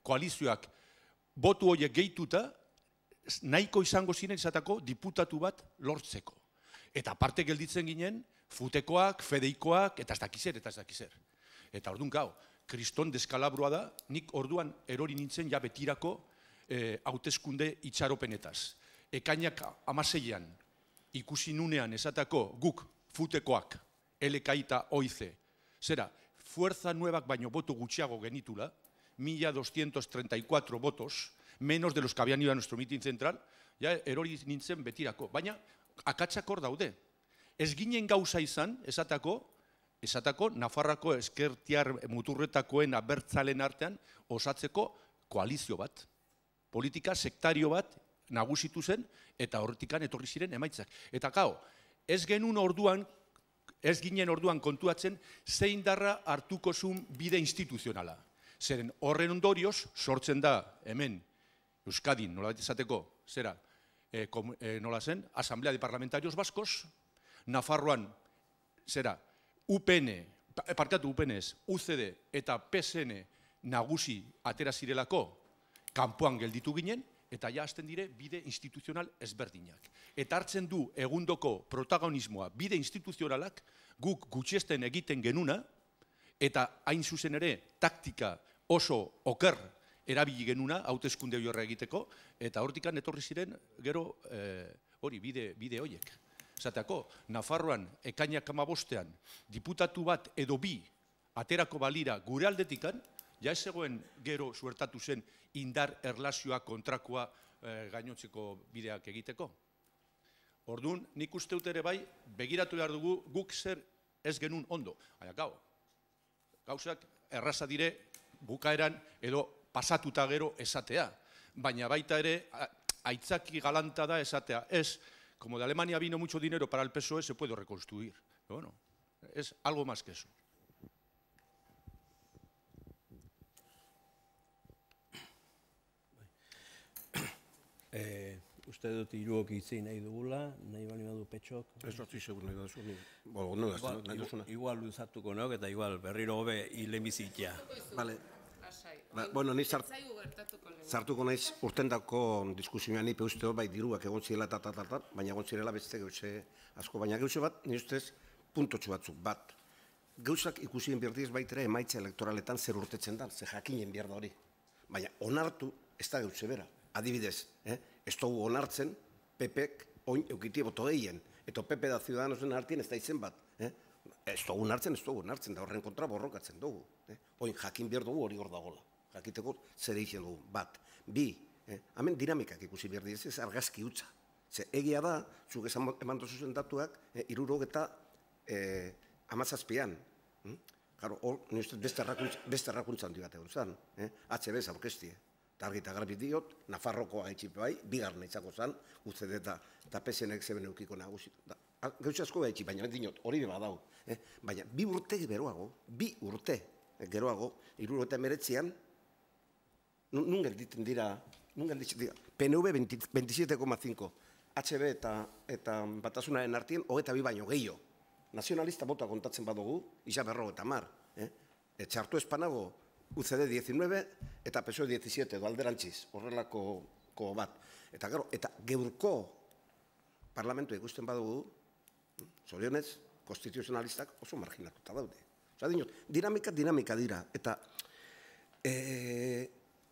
koalizioak botu horiek gehituta, nahiko izango ziren esatako diputatu bat lortzeko. Eta aparte gelditzen ginen, futekoak, fedeikoak, eta ez dakizer. Eta orduan gau, kriston deskalabrua da, nik orduan erori nintzen ja betirako hauteskunde itxaropenetaz. Ekainak 16an ikusi nunean esatako guk futekoak, LKI eta OIC, fuerza nuevak baino boto gutxiago genitula, 1234 votos, menos de los que habían ido a nuestro mitin central, ja erori nintzen betirako. Baina, akatsak hor daude. Ez ginen gauza izan, esatako Nafarrako eskertiar muturretakoen abertzalen artean osatzeko koalizio bat. Politika sektario bat nagusitu zen eta horretikan etorri ziren emaitzak. Eta gau, ez ginen orduan kontuatzen zein darra hartuko zuen bide instituzionala. Zeren horren ondorioz sortzen da hemen Euskadin, nola esateko, nola zen, Asamblea de Parlamentarios Baskos, Nafarroan, UCD eta PSN nagusi atera zirelako, kanpoan gelditu ginen, eta ja hasten dire bide instituzional ezberdinak. Eta hartzen du egundoko protagonismoa bide instituzionalak guk gutxiesten egiten genuna, eta hain zuzen ere taktika oso oker erabili genuna hauteskunde horre egiteko, eta hortikan etorri ziren gero hori bide horiek. Zateako, Nafarroan ekainak 15ean diputatu bat edo bi aterako balira gure aldetikan, ja ez zegoen gero suertatu zen indar erlazioa kontrakoa gainotzeko bideak egiteko. Orduan, nik uste dut ere bai, begiratu behar dugu guk zer ez genuen ondo. Baina gauzak erraza dire bukaeran edo pasatuta gero esatea. Baina baita ere, aitzaki galanta da esatea. Ez, como de Alemania vino mucho dinero para el PSOE, se puede reconstruir. Bueno, es algo más que eso. Uste dut hiruok hitzi nahi dugula, nahi bali badu Petxok. Ez dut segur nahi duzuna. Igual luzatuko nauk eta igual berriro hobe lehenbizitia. Vale. Bueno, ni sartuko naiz urtendako diskusioan ni peusteo bai diruak egon zirela baina egon zirela beste gauze asko, baina gauze bat, ni ustez, puntotxo batzuk, bat. Gauzak ikusien berdiz baitera emaitza elektoraletan zer urtetzen da, zer jakinen behar da hori. Baina onartu ez da gauze bera. Adibidez, ez dugu onartzen, PP-ek oin eukitie boto gehien, eta PP da Ciudadanosen artien ez da izen bat. Ez dugu onartzen, da horren kontra borrokatzen dugu. Oin jakin behar dugu hori hor dagoela. Jakiteko zer egiten dugu, bat. Bi, hemen dinamikak ikusi behar dira, ez argazki hutsa. Ze egia da, zuk eman dozuzen datuak, 67an. Hor, beste errakuntza handi bat egon zen. HB aurkeztie. Eta argi eta garbi diot, Nafarrokoa gaitxipe bai, bigarna izako zen, UCD eta PSN-ek zeben eukiko nagusi. Gautza asko gaitxip, baina dinot, hori beba dau. Baina, 2 urte geroago, 2 urte geroago, 69an, nun gelditzen dira, PNV 27,5, HB eta Batasunaren artien, 22 baino gehiago. Nazionalista bota kontatzen badugu, isa 50. Txartu espanago, UCD 19 eta PSOE 17, edo alderantziz, horrelako bat. Eta gero, eta geurko parlamentu ikusten badugu, zorionez, konstituzionalistak oso marginatuta daude. Osa, dinamika dira. Eta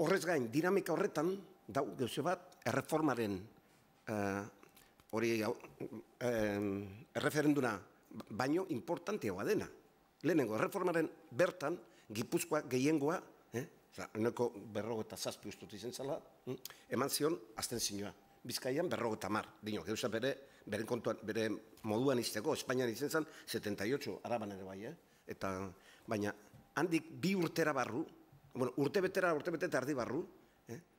horrez gain, dinamika horretan, dau gauze bat, erreformaren erreferenduna baino importanteagoa dena. Lehenengo, erreformaren bertan, Gipuzkoa gehiengoa, eneko 57 ustut izen zala, eman zion abstentzioa. Bizkaian 50, dino, gauza bere moduan izteko, Espainian izen zan 78, Araban ere bai, eta baina handik 2 urtera barru, urte bete erdi barru,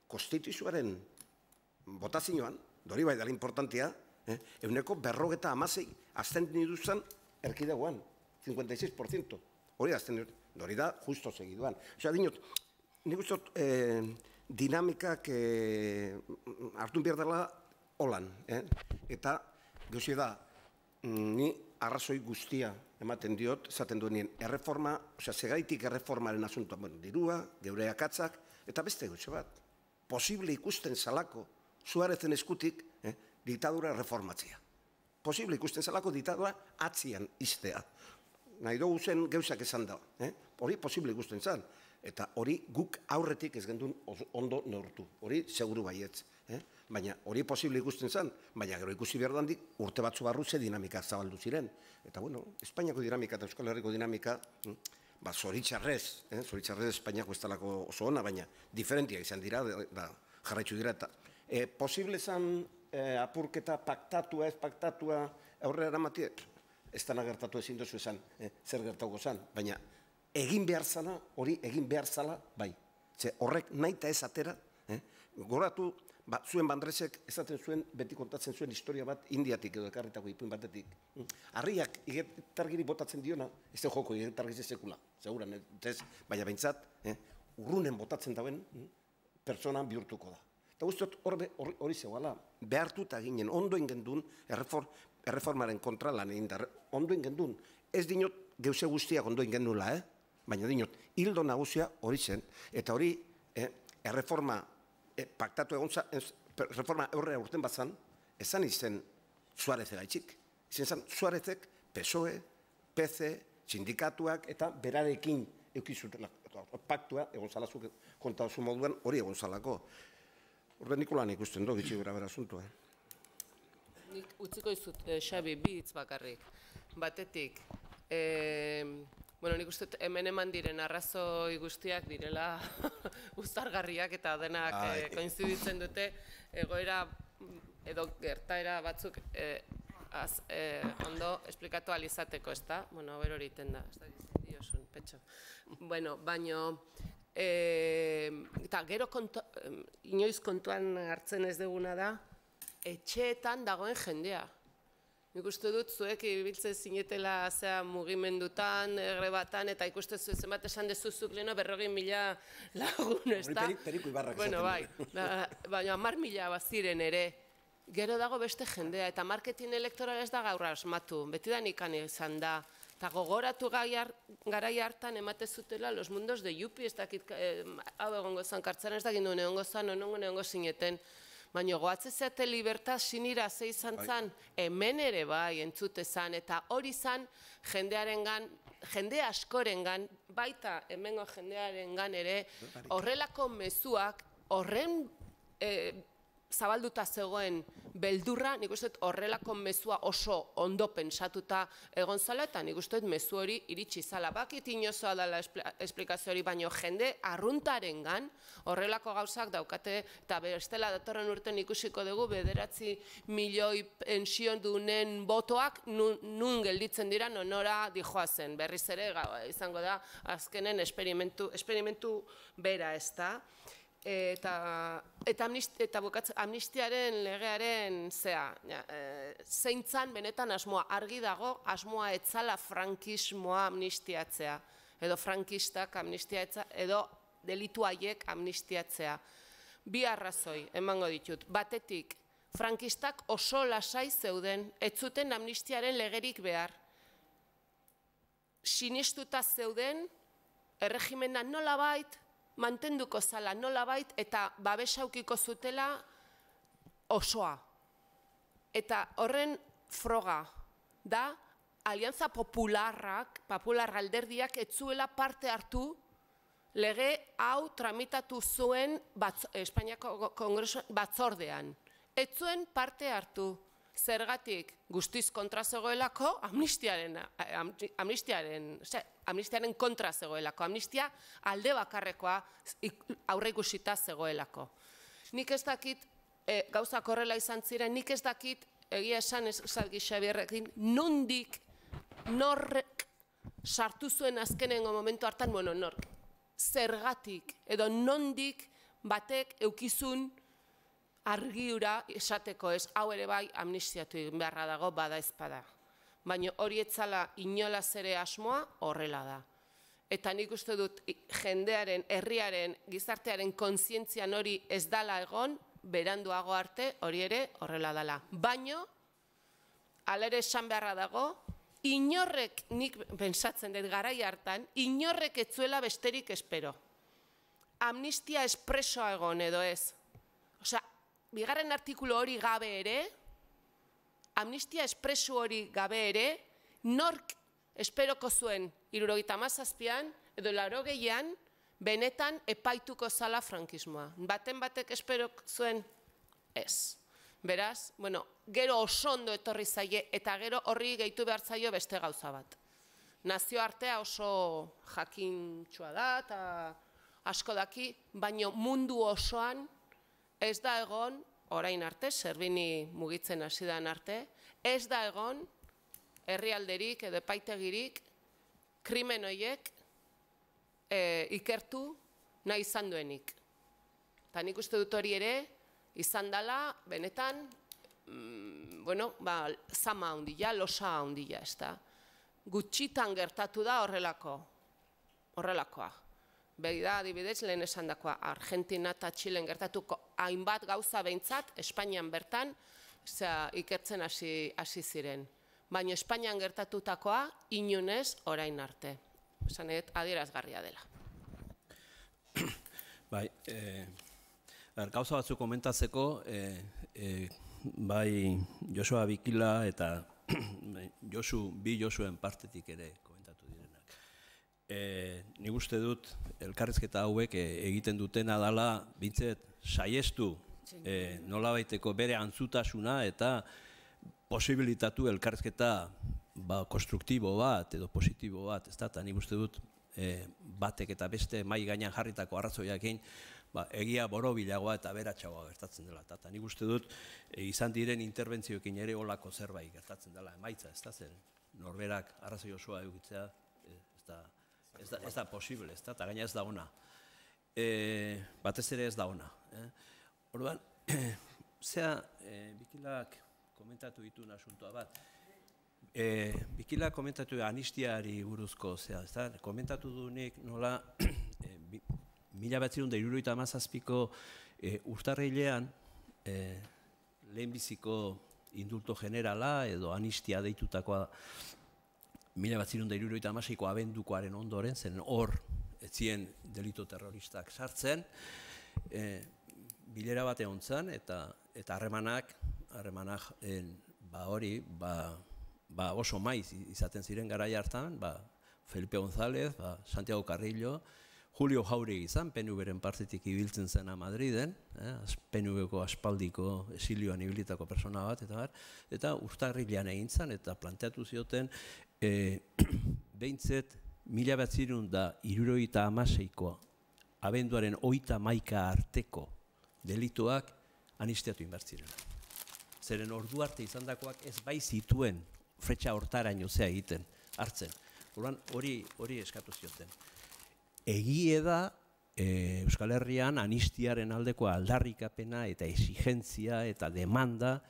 konstituzioaren botazioan, dori bai dara importantia, euneko 56 abstentzen duzan erkidegoan, 56%, hori abstentzen dut. Hori da, justo segiduan. Osa, dinot, nik ustot dinamikak hartu behar dela holan. Eta, gauzi da, ni arrazoi guztia ematen diot, esaten duenien, erreforma, osea, segaitik erreformaren asuntoa, dirua, geure akatzak, eta beste gauze bat. Posible ikusten zalako, Suarezen eskutik, diktadura reformatzea. Posible ikusten zalako diktadura atzian iztea. Nahi dugu zen gauzak esan da. Hori posible ikusten zen. Eta hori guk aurretik ez gendun ondo neurtu. Hori seguru baietz. Baina hori posible ikusten zen. Baina gero ikusi behar dandik urte batzu barru ze dinamika zabaldu ziren. Eta bueno, Espainiako dinamika eta Euskal Herriko dinamika, zoritxarrez Espainiako ez talako oso ona, baina diferentia izan dira, jarraitzu dira. Posible zen apurketa paktatua, ez paktatua, aurrera eramatik, ez dana gertatu ezin dozu esan, zer gertauko zen, baina egin behar zala, hori egin behar zala, bai. Ze horrek nahi eta ez atera, goratu, zuen Bandresek esaten zuen, beti kontatzen zuen historia bat, Indiatik edo ekarritako ipuin batetik. Harriak igetargiri botatzen diona, ez da joko igetargiz sekula, seguran, baina behintzat, urrunen botatzen dauen, pertsona bihurtuko da. Eta guztiot hori zegoela, behartuta ginen, ondo ingendun, erreformaren kontra lan egin da, ondo ingendun. Ez dinot geuse guztiak ondo ingendula, baina dinot, hildo nagusia hori zen, eta hori erreforma paktatu egon zen, reforma aurrea urten bat zen, ezan izen Suarez gaitxik. Izen zen Suarezek, PSOE, PC, sindikatuak eta berarekin eukizutela, paktua egon zalazuk kontazu moduan hori egon zalako. Horre Nikolan ikusten do, bitxi gura bera asuntua. Nik utziko izut, Xabi, bi hitz bakarrik. Batetik, nik uste hemen eman diren arrazoi guztiak direla uztargarriak eta denak koinziditzen dute egoera edo gertaera batzuk ondo esplikatu alizateko, ez da? Bero hori iten da, ez da, diosun, petxo. Baina, eta gero inoiz kontuan hartzen ez duguna da, etxeetan dagoen jendea. Nik uste dut zuek ibiltzen zinetela mugimendutan, grebatan, eta ikusten zuen zenbat esan dezuzuk leheno 40.000 lagun, ez da? Periko Ibarrak esaten. Baina 10.000 baziren ere, Gero dago beste jendea, eta marketing elektoral ez da gaur asmatu, beti da nikan izan da. Eta gogoratu garai hartan emate zutela los mundos de Yupi, ez dakit, hau egongo zan kartzaren, ez dakit nuen egongo zan, nuen egongo zineten. Baina goatzezeate libertad sinira ze izan zan, hemen ere bai entzute zan, eta hori zan jendearengan, jende askorengan, baita hemengo jendearengan ere, horrelako mezuak, horren zabalduta zegoen beldurra, nik uste horrelako mezua oso ondo pensatuta egon zala, eta nik uste mezu hori iritsi zala. Bakit inozoa dela esplikazio hori, baino jende arruntarengan horrelako gauzak daukate, eta bestela datorren urten ikusiko dugu 9 milioi pension dunen botoak nun gelditzen dira nonora dijoazen. Berriz ere izango da azkenen esperimentu bera ez da. Eta amnistiaren legearen zeintzan benetan asmoa, argi dago asmoa etzala frankismoa amnistiatzea, edo frankistak amnistiatzea, edo delitu haiek amnistiatzea. Bi arrazoi emango ditut, batetik frankistak oso lasai zeuden, ez zuten amnistiaren legerik behar. Sinistuta zeuden, erregimena nolabait, mantenduko zala nolabait eta babesaukiko zutela osoa. Eta horren froga da Alianza Popular alderdiak ez zuela parte hartu lege hau tramitatu zuen Espainiako Kongresu batzordean. Ez zuen parte hartu. Zergatik guztiz kontra zegoelako amnistiaren kontra zegoelako, amnistia alde bakarrekoa aurreikusita zegoelako. Nik ez dakit, gauzak horrela izan ziren, nik ez dakit, egia esan Salgi Xabierrekin, nondik norrek sartu zuen azkenengo momentu hartan, bueno, nork, zergatik, edo nondik batek eukizun argiura esateko ez, hau ere bai amnistiatu egin beharra dago bada ezpada. Baina hori etzala inolaz ere asmoa horrela da. Eta nik uste dut jendearen, herriaren, gizartearen kontzientzian hori ez dala egon, beranduago arte hori ere horrela dala. Baina, alere esan beharra dago, inorrek, nik pentsatzen dut garai hartan, inorrek etzuela besterik espero. Amnistia espresoa egon edo ez. Osea, bigarren artikulu hori gabe ere, amnistia espresu hori gabe ere, nork esperoko zuen 77an edo 80an benetan epaituko zala frankismoa. Batek esperok zuen ez. Beraz, bueno, gero oso ondo etorri zaie eta gero horri gehitu behar zaio beste gauza bat. Nazioartea oso jakintxua da eta asko daki, baina mundu osoan ez da egon, orain arte, Servini mugitzen hasidan arte, ez da egon herrialderik edo epaitegirik krimen horiek ikertu nahi izan duenik. Eta nik uste dut hori ere izan dela, benetan, zama handila, losa handila, ez da. Gutxitan gertatu da horrelakoa. Begi da, adibidez, lehen esan dakoa, Argentina eta Txilen gertatuko hainbat gauza behintzat, Espainian bertan, ikertzen hasi ziren. Baina Espainian gertatutakoa, inunez orain arte. Esan edo, adierazgarria dela. Bai, gauza batzuk komentatzeko, bai Josua Bikila eta bi Josuen partetik ere komentatu direnak. Nik uste dut, elkarrizketa hauek egiten dutena dela, bintzet, saiestu nolabaiteko bere antzutasuna eta posibilitatu elkarrizketa konstruktibo bat edo positibo bat, ez da, eta nik uste dut batek eta beste mai gainean jarritako arrazoiakin egia borobilagoa eta beratxagoa gertatzen dela. Eta nik uste dut izan diren interbentzioekin ere olako zerbait gertatzen dela emaitza, ez da zen norberak arrazoi osoa edukitzea, ez da posible, ez da, eta gaina ez da ona. Batez ere ez da ona. Orduan, zea, Bikilak komentatu dituen asuntoa bat, Bikilak komentatu amnistiari buruzko, zea, ez da, komentatu duenik nola 1977ko urtarrilean lehenbiziko indulto generala edo anistia deitutakoa 1976ko abendukoaren ondoren, zen hor ez ziren delito terroristak sartzen, bilera bat egon zen, eta harremanak oso maiz izaten ziren garai hartan, Felipe González, Santiago Carrillo, Julio Jauregui izan, PNV-ren partetik ibiltzen zena Madriden, PNV-ko aspaldiko esilioan ibilitako persona bat, eta urtarrilean egin zen, eta planteatu zioten, behintzet, 1976ko abenduaren 31 arteko delituak anistiatu inbertziren. Zeren ordu arte izandakoak ez bai zituen fretxa hortaraino zea egiten, hartzen. Hori eskatu zioten. Egie da Euskal Herrian anistiaren aldeko aldarrikapena eta exigentzia eta demanda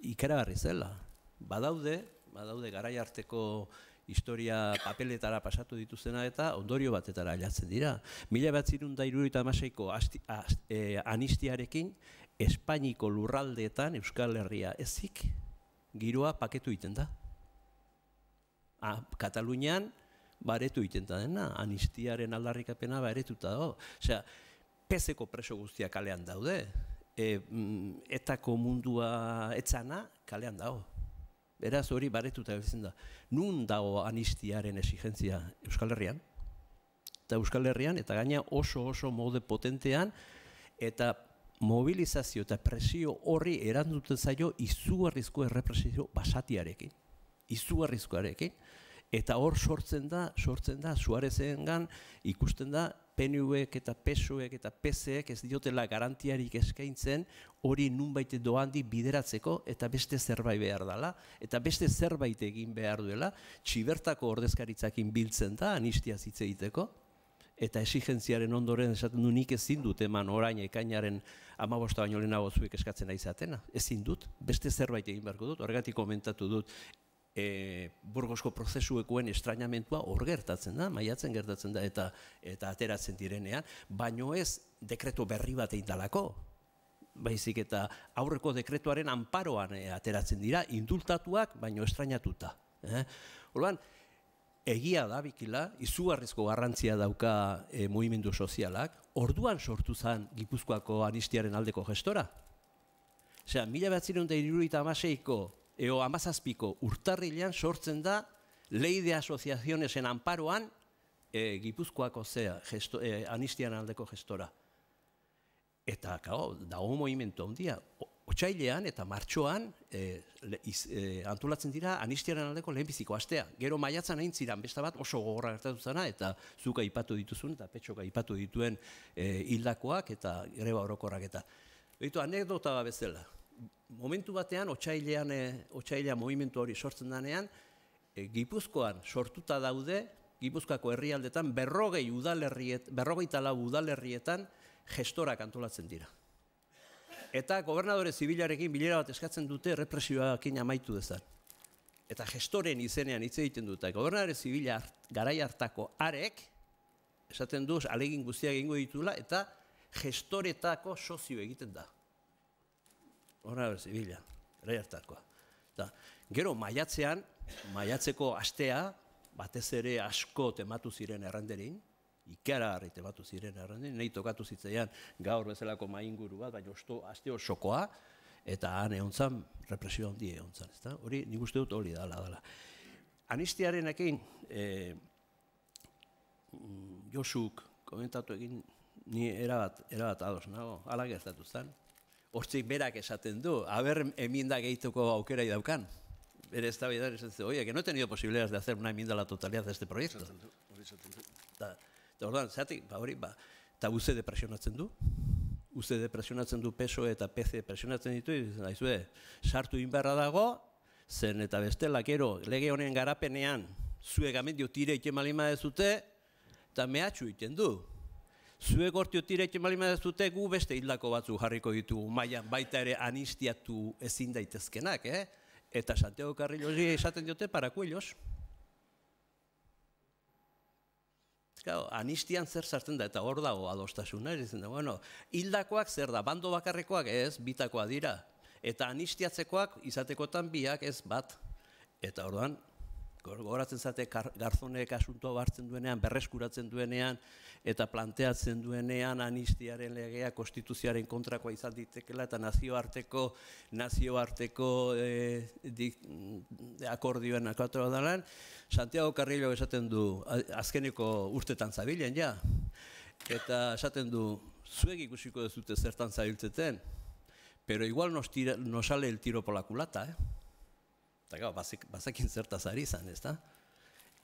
ikaragarri zela. Badaude garai arteko historia papeletara pasatu dituzena eta ondorio batetara ailatzen dira. 1976ko anistiarekin Espainiko lurraldeetan Euskal Herria ezik giroa paketu egiten da. Katalunian baretu egiten da dena, anistiaren aldarrikapena baretuta dago. Osea, pezeko preso guztiak kalean daude, etako mundua etzana kalean dago. Beraz hori baretuta egiten da. Nun dago anistiaren exigentzia Euskal Herrian? Eta Euskal Herrian, eta gaina oso mode potentean, eta mobilizazio eta presio horri erantzuten zaio izugarrizko errepresio basatiarekin. Izugarrizkoarekin. Eta hor sortzen da Suarezengan ikusten da PNVek eta PSOek eta PSek ez diotela garantiarik eskaintzen hori nunbait doandi bideratzeko eta beste zerbait behar dela eta beste zerbait egin behar duela, txibertako ordezkaritzakin biltzen da anistia hitz egiteko eta exigentziaren ondoren esaten du nik ezin dut eman orain ekainaren 15 baino lehenago zuek eskatzen ari zatena. Ezin dut, beste zerbait egin beharko dut, horregatik komentatu dut Burgosko prozesuekoen estrainamentua hor gertatzen da, maiatzen gertatzen da eta ateratzen direnean, baino ez dekreto berri bat egin dalako. Baizik eta aurreko dekretuaren anparoan ateratzen dira, indultatuak baino estrainatuta. Orduan, egia da bikila, izugarrizko garrantzia dauka mugimendu sozialak, orduan sortu zen Gipuzkoako anistiaren aldeko gestora. Osea, 1976ko eo 17ko urtarrilean sortzen da Ley de Asociacionesen anparoan Gipuzkoako anistian aldeko gestora. Eta, dago movimentu handia. Otsailean eta martxoan antolatzen dira anistiaren aldeko lehenbiziko astea. Gero maiatzan egin ziren beste bat oso gogorra gertatu zena eta zuk aipatu dituzun eta Petxok aipatu dituen hildakoak eta greba orokorrak eta. Beitu, anekdota bezala. Momentu batean, otsailean movimentu hori sortzen denean, Gipuzkoan sortuta daude, Gipuzkoako herrialdetan 44 udalerrietan gestorak antolatzen dira. Eta gobernadore zibilarekin bilera bat eskatzen dute represioarekin amaitu dezan. Eta gestoren izenean hitz egiten dute. Gobernadore zibila garai hartako arek, esaten du, alegin guztiak egingo ditula, eta gestoretako sozio egiten da. Gobernadore zibila, garai hartakoa. Gero maiatzeko astea, batez ere asko tematu ziren errenderin, ikaragarri tematu ziren errenderin, nahi tokatu zitzaian gaur bezalako mainguru bat, baina aste osokoa, eta han egon zan, represio handi egon zan. Hori, nik uste dut hori dala. Anistiarenekin, Josuk komentatu egin, ni erabat ados nago, hala gertatu zen. Hortzik berak esaten du, haber enmienda gehituko aukerai daukan. Bere eztabaidan esaten du, oye, que no he tenido posibilidades de hacer una enmienda a la totalidad de este proyecto. Eta orduan, zeatik, eta UCD presionatzen du. UCD presionatzen du PSOE eta PC presionatzen ditu, daizue, sartu inberra dago, zen eta bestela, gero, lege honen garapenean, zuek amendio tire iten malima dezute, eta mehatxu iten du. Zuek gortio tire iten malima dezute, gu beste hildako batzu jarriko ditugu, maian baita ere anistiatu ezin daitezkenak, Eta Santiago Carrillo esaten diote parakuelos. Anistian zer sartzen da, eta hor dago adostasuna, hildakoak zer da, bando bakarrekoak ez, bitakoa dira. Eta anistiatzekoak izatekotan biak ez bat. Eta orduan, gogoratzen zate Garzonek asuntoa hartzen duenean, berreskuratzen duenean, eta planteatzen duenean anistiaren legea konstituzioaren kontrakoa izan ditekela, eta nazioarteko akordioen akatoa dalan, Santiago Carrillo esaten du, azkeneko urtetan zabilen, ja, eta esaten du, zuek ikusiko dezute zertan zabiltzeten, pero igual nos sale el tiro por la culata, Eta gau, bazekin zertaz ari izan, ez da?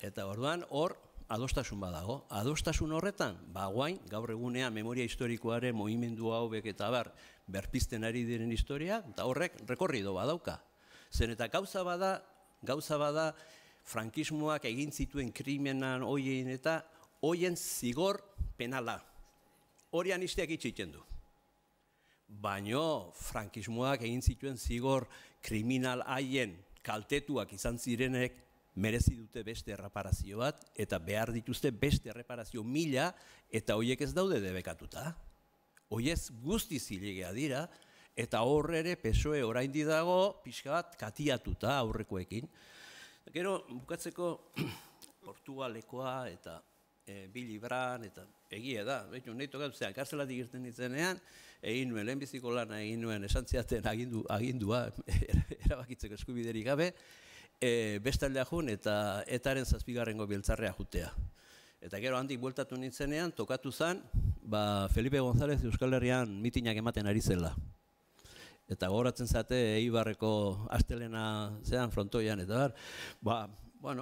Eta orduan, hor, adostasun badago. Adostasun horretan, guain, gaur egunean memoria historikoaren mogimendu hauek eta berpizten ari diren historia, eta horrek rekorrido badauka. Zen eta gauza bada, frankismoak egin zituen krimenan hoien eta hoien zigor penala. Hori anistiak itxiten du. Baino, frankismoak egin zituen zigor kriminal haien kaltetuak izan zirenek merezi dute beste erreparazio bat, eta behar dituzte beste erreparazio 1000, eta horiek ez daude debekatuta. Horiez guzti zilegea dira, eta horre ere PSOE oraindi dago pixka bat katiatuta aurrekoekin. Gero, bukatzeko Portugalekoa eta Billy Brandt, eta egia da, nahi tokatuzean, karzelatik irten ditzenean, egin nuen, lehenbiziko lana egin nuen, esan ziaten agindua, erabakitzeko eskubiderik gabe, bestaldea jun eta etaren 7. biltzarrea jutea. Eta gero handik bueltatu nintzenean, tokatu zen, Felipe González Euskal Herrian mitinak ematen ari zela. Eta gogoratzen zate, Eibarreko astelena zean frontoian, eta han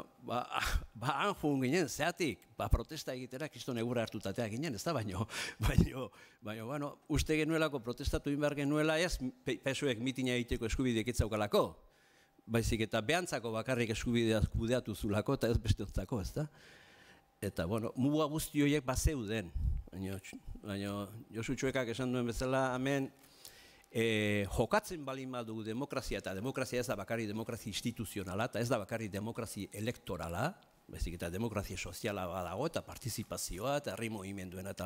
jun ginen, zeatik, protesta egitera, kriston egura hartutatea ginen, ez da, baino, uste genuelako protestatu inbar genuela ez, PSOEk mitina egiteko eskubideek itzaukalako, baizik eta behantzako bakarrik eskubideak kudeatu zulako, eta ez bestiontzako, ez da? Eta, muga guzti horiek bazeuden, baina Josu Txuekak esan duen bezala, hemen, jokatzen balin badu demokrazia, eta demokrazia ez da bakarri demokrazia instituzionala, eta ez da bakarri demokrazia elektorala, bezik eta demokrazia soziala badago, eta partizipazioa, eta herri mugimenduen eta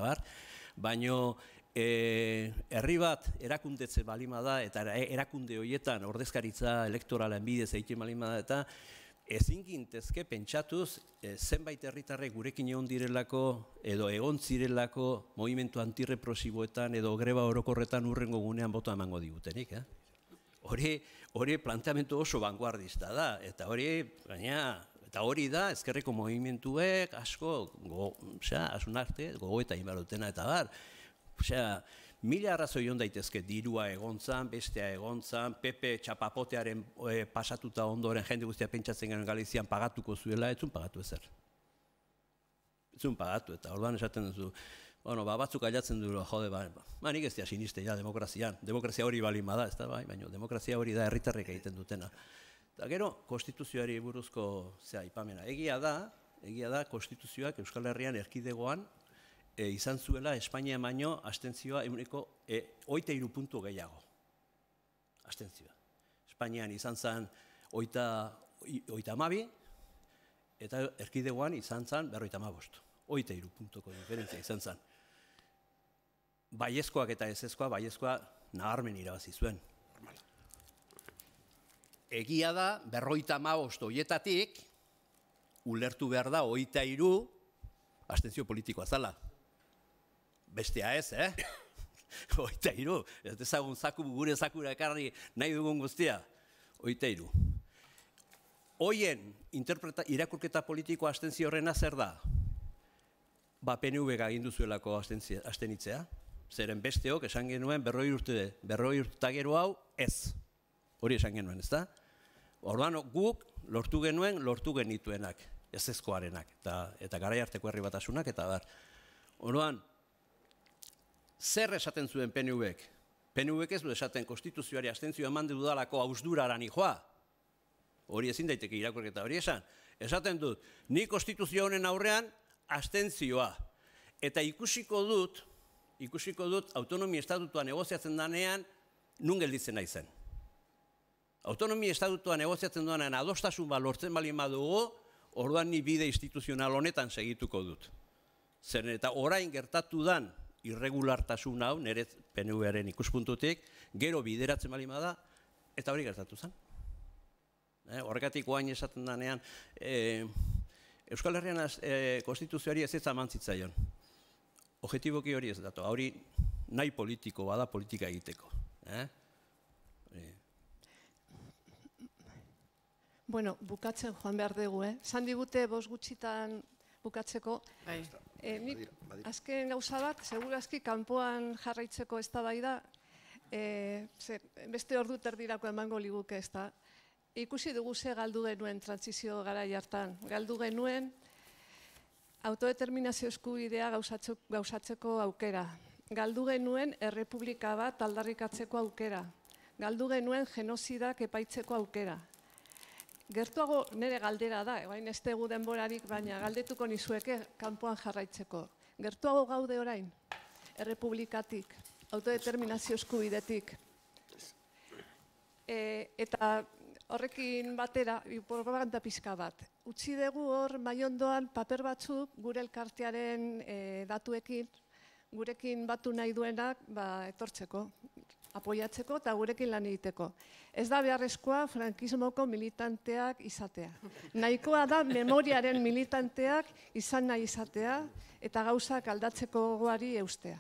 baina herri bat erakundetzen balin bada, eta erakunde horietan ordezkaritza elektoralen bidez egiten balin bada, eta ezin gintezke pentsatuz zenbait herritarrek gurekin egon direlako edo egon zirelako mogimendu antirrepresiboetan edo greba orokorretan urrengo gunean boto emango digutenik. Hori planteamendu oso vanguardista da, eta hori da ezkerreko mogimenduek asko asunarte gogoeta inbarutena eta bar. Mila arrazoi hon daitezke, dirua egontzan, bestea egontzan, PP txapapotearen pasatuta ondoren jende guztia pentsatzen genuen Galizian pagatuko zuela, etzun pagatu ezer. Etzun pagatu, eta orduan esaten duzu, batzuk ailatzen du, jode, nik ez dira siniste ja demokrazian, demokrazia hori balin bada, ez da, baina demokrazia hori da herritarrek egiten dutena. Eta gero, konstituzioari buruzko aipamena. Egia da, konstituzioak Euskal Herrian erkidegoan, izan zuela Espainia baino abstentzioa 23 puntu gehiago. Abstentzioa. Espainian izan zen 32, eta erkidegoan izan zen 55. 23 puntuko diferentzia izan zen. Baiezkoak eta ezezkoa, baiezkoa nabarmen irabazi zuen. Egia da, 55 horietatik, ulertu behar da, 23 abstentzio politikoa zala. Bestea ez, 23, ez dezagun gure zakura ekarri nahi dugun guztia, 23. Hoien irakurketa politikoa abstentzio horrena zer da? PNV agindu zuelako abstenitzea, zeren besteok esan genuen 40 urte gero hau ez. Hori esan genuen, ez da? Orduan guk lortu genituenak, ezezkoarenak, eta garai arteko herri batasunak, eta bar. Orduan, zer esaten zuen PNVek? PNVek ez du esaten konstituzioari abstentzioa eman dudalako hausdurara nijoa. Hori ezin daiteke irakurketa hori esan. Esaten dut, ni konstituzio honen aurrean abstentzioa. Eta ikusiko dut autonomia estatutua negoziatzen danean, nun gelditzen naizen. Autonomia estatutua negoziatzen duanean adostasun lortzen balin badugu, orduan ni bide instituzional honetan segituko dut. Zer eta orain gertatu dan irregulartasun hau, nire PNV-aren ikuspuntutik, gero bideratzen balin bada, Eta hori gertatu zen. Horregatik guain esaten danean, Euskal Herrian konstituzioari ez eman zitzaion. Objetiboki hori ez datu, hori nahi politiko bada politika egiteko. Bueno, bukatzen joan behar dugu, Zan digute 5 gutxitan bukatzeko. Nik azken gauza bat, segurazki kanpoan jarraitzeko eztabaida, beste ordu terdirako emango liguke ez da. Ikusi dugu ze galdu genuen trantsizio garai hartan. Galdu genuen autodeterminazio eskubidea gauzatzeko aukera. Galdu genuen errepublika bat aldarrikatzeko aukera. Galdu genuen genozidak epaitzeko aukera. Gertuago nire galdera da, orain ez dugu denborarik, baina galdetuko nizueke kanpoan jarraitzeko. Gertuago gaude orain, errepublikatik, autodeterminazio eskubidetik. Eta horrekin batera, propaganda pixka bat. Utsi dugu hor maiondoan paper batzuk gure elkartearen datuekin, gurekin batu nahi duenak etortzeko, apoiatzeko eta gurekin lan egiteko. Ez da beharrezkoa frankismoko militanteak izatea. Nahikoa da memoriaren militanteak izan nahi izatea eta gauzak aldatzeko gogoari eustea.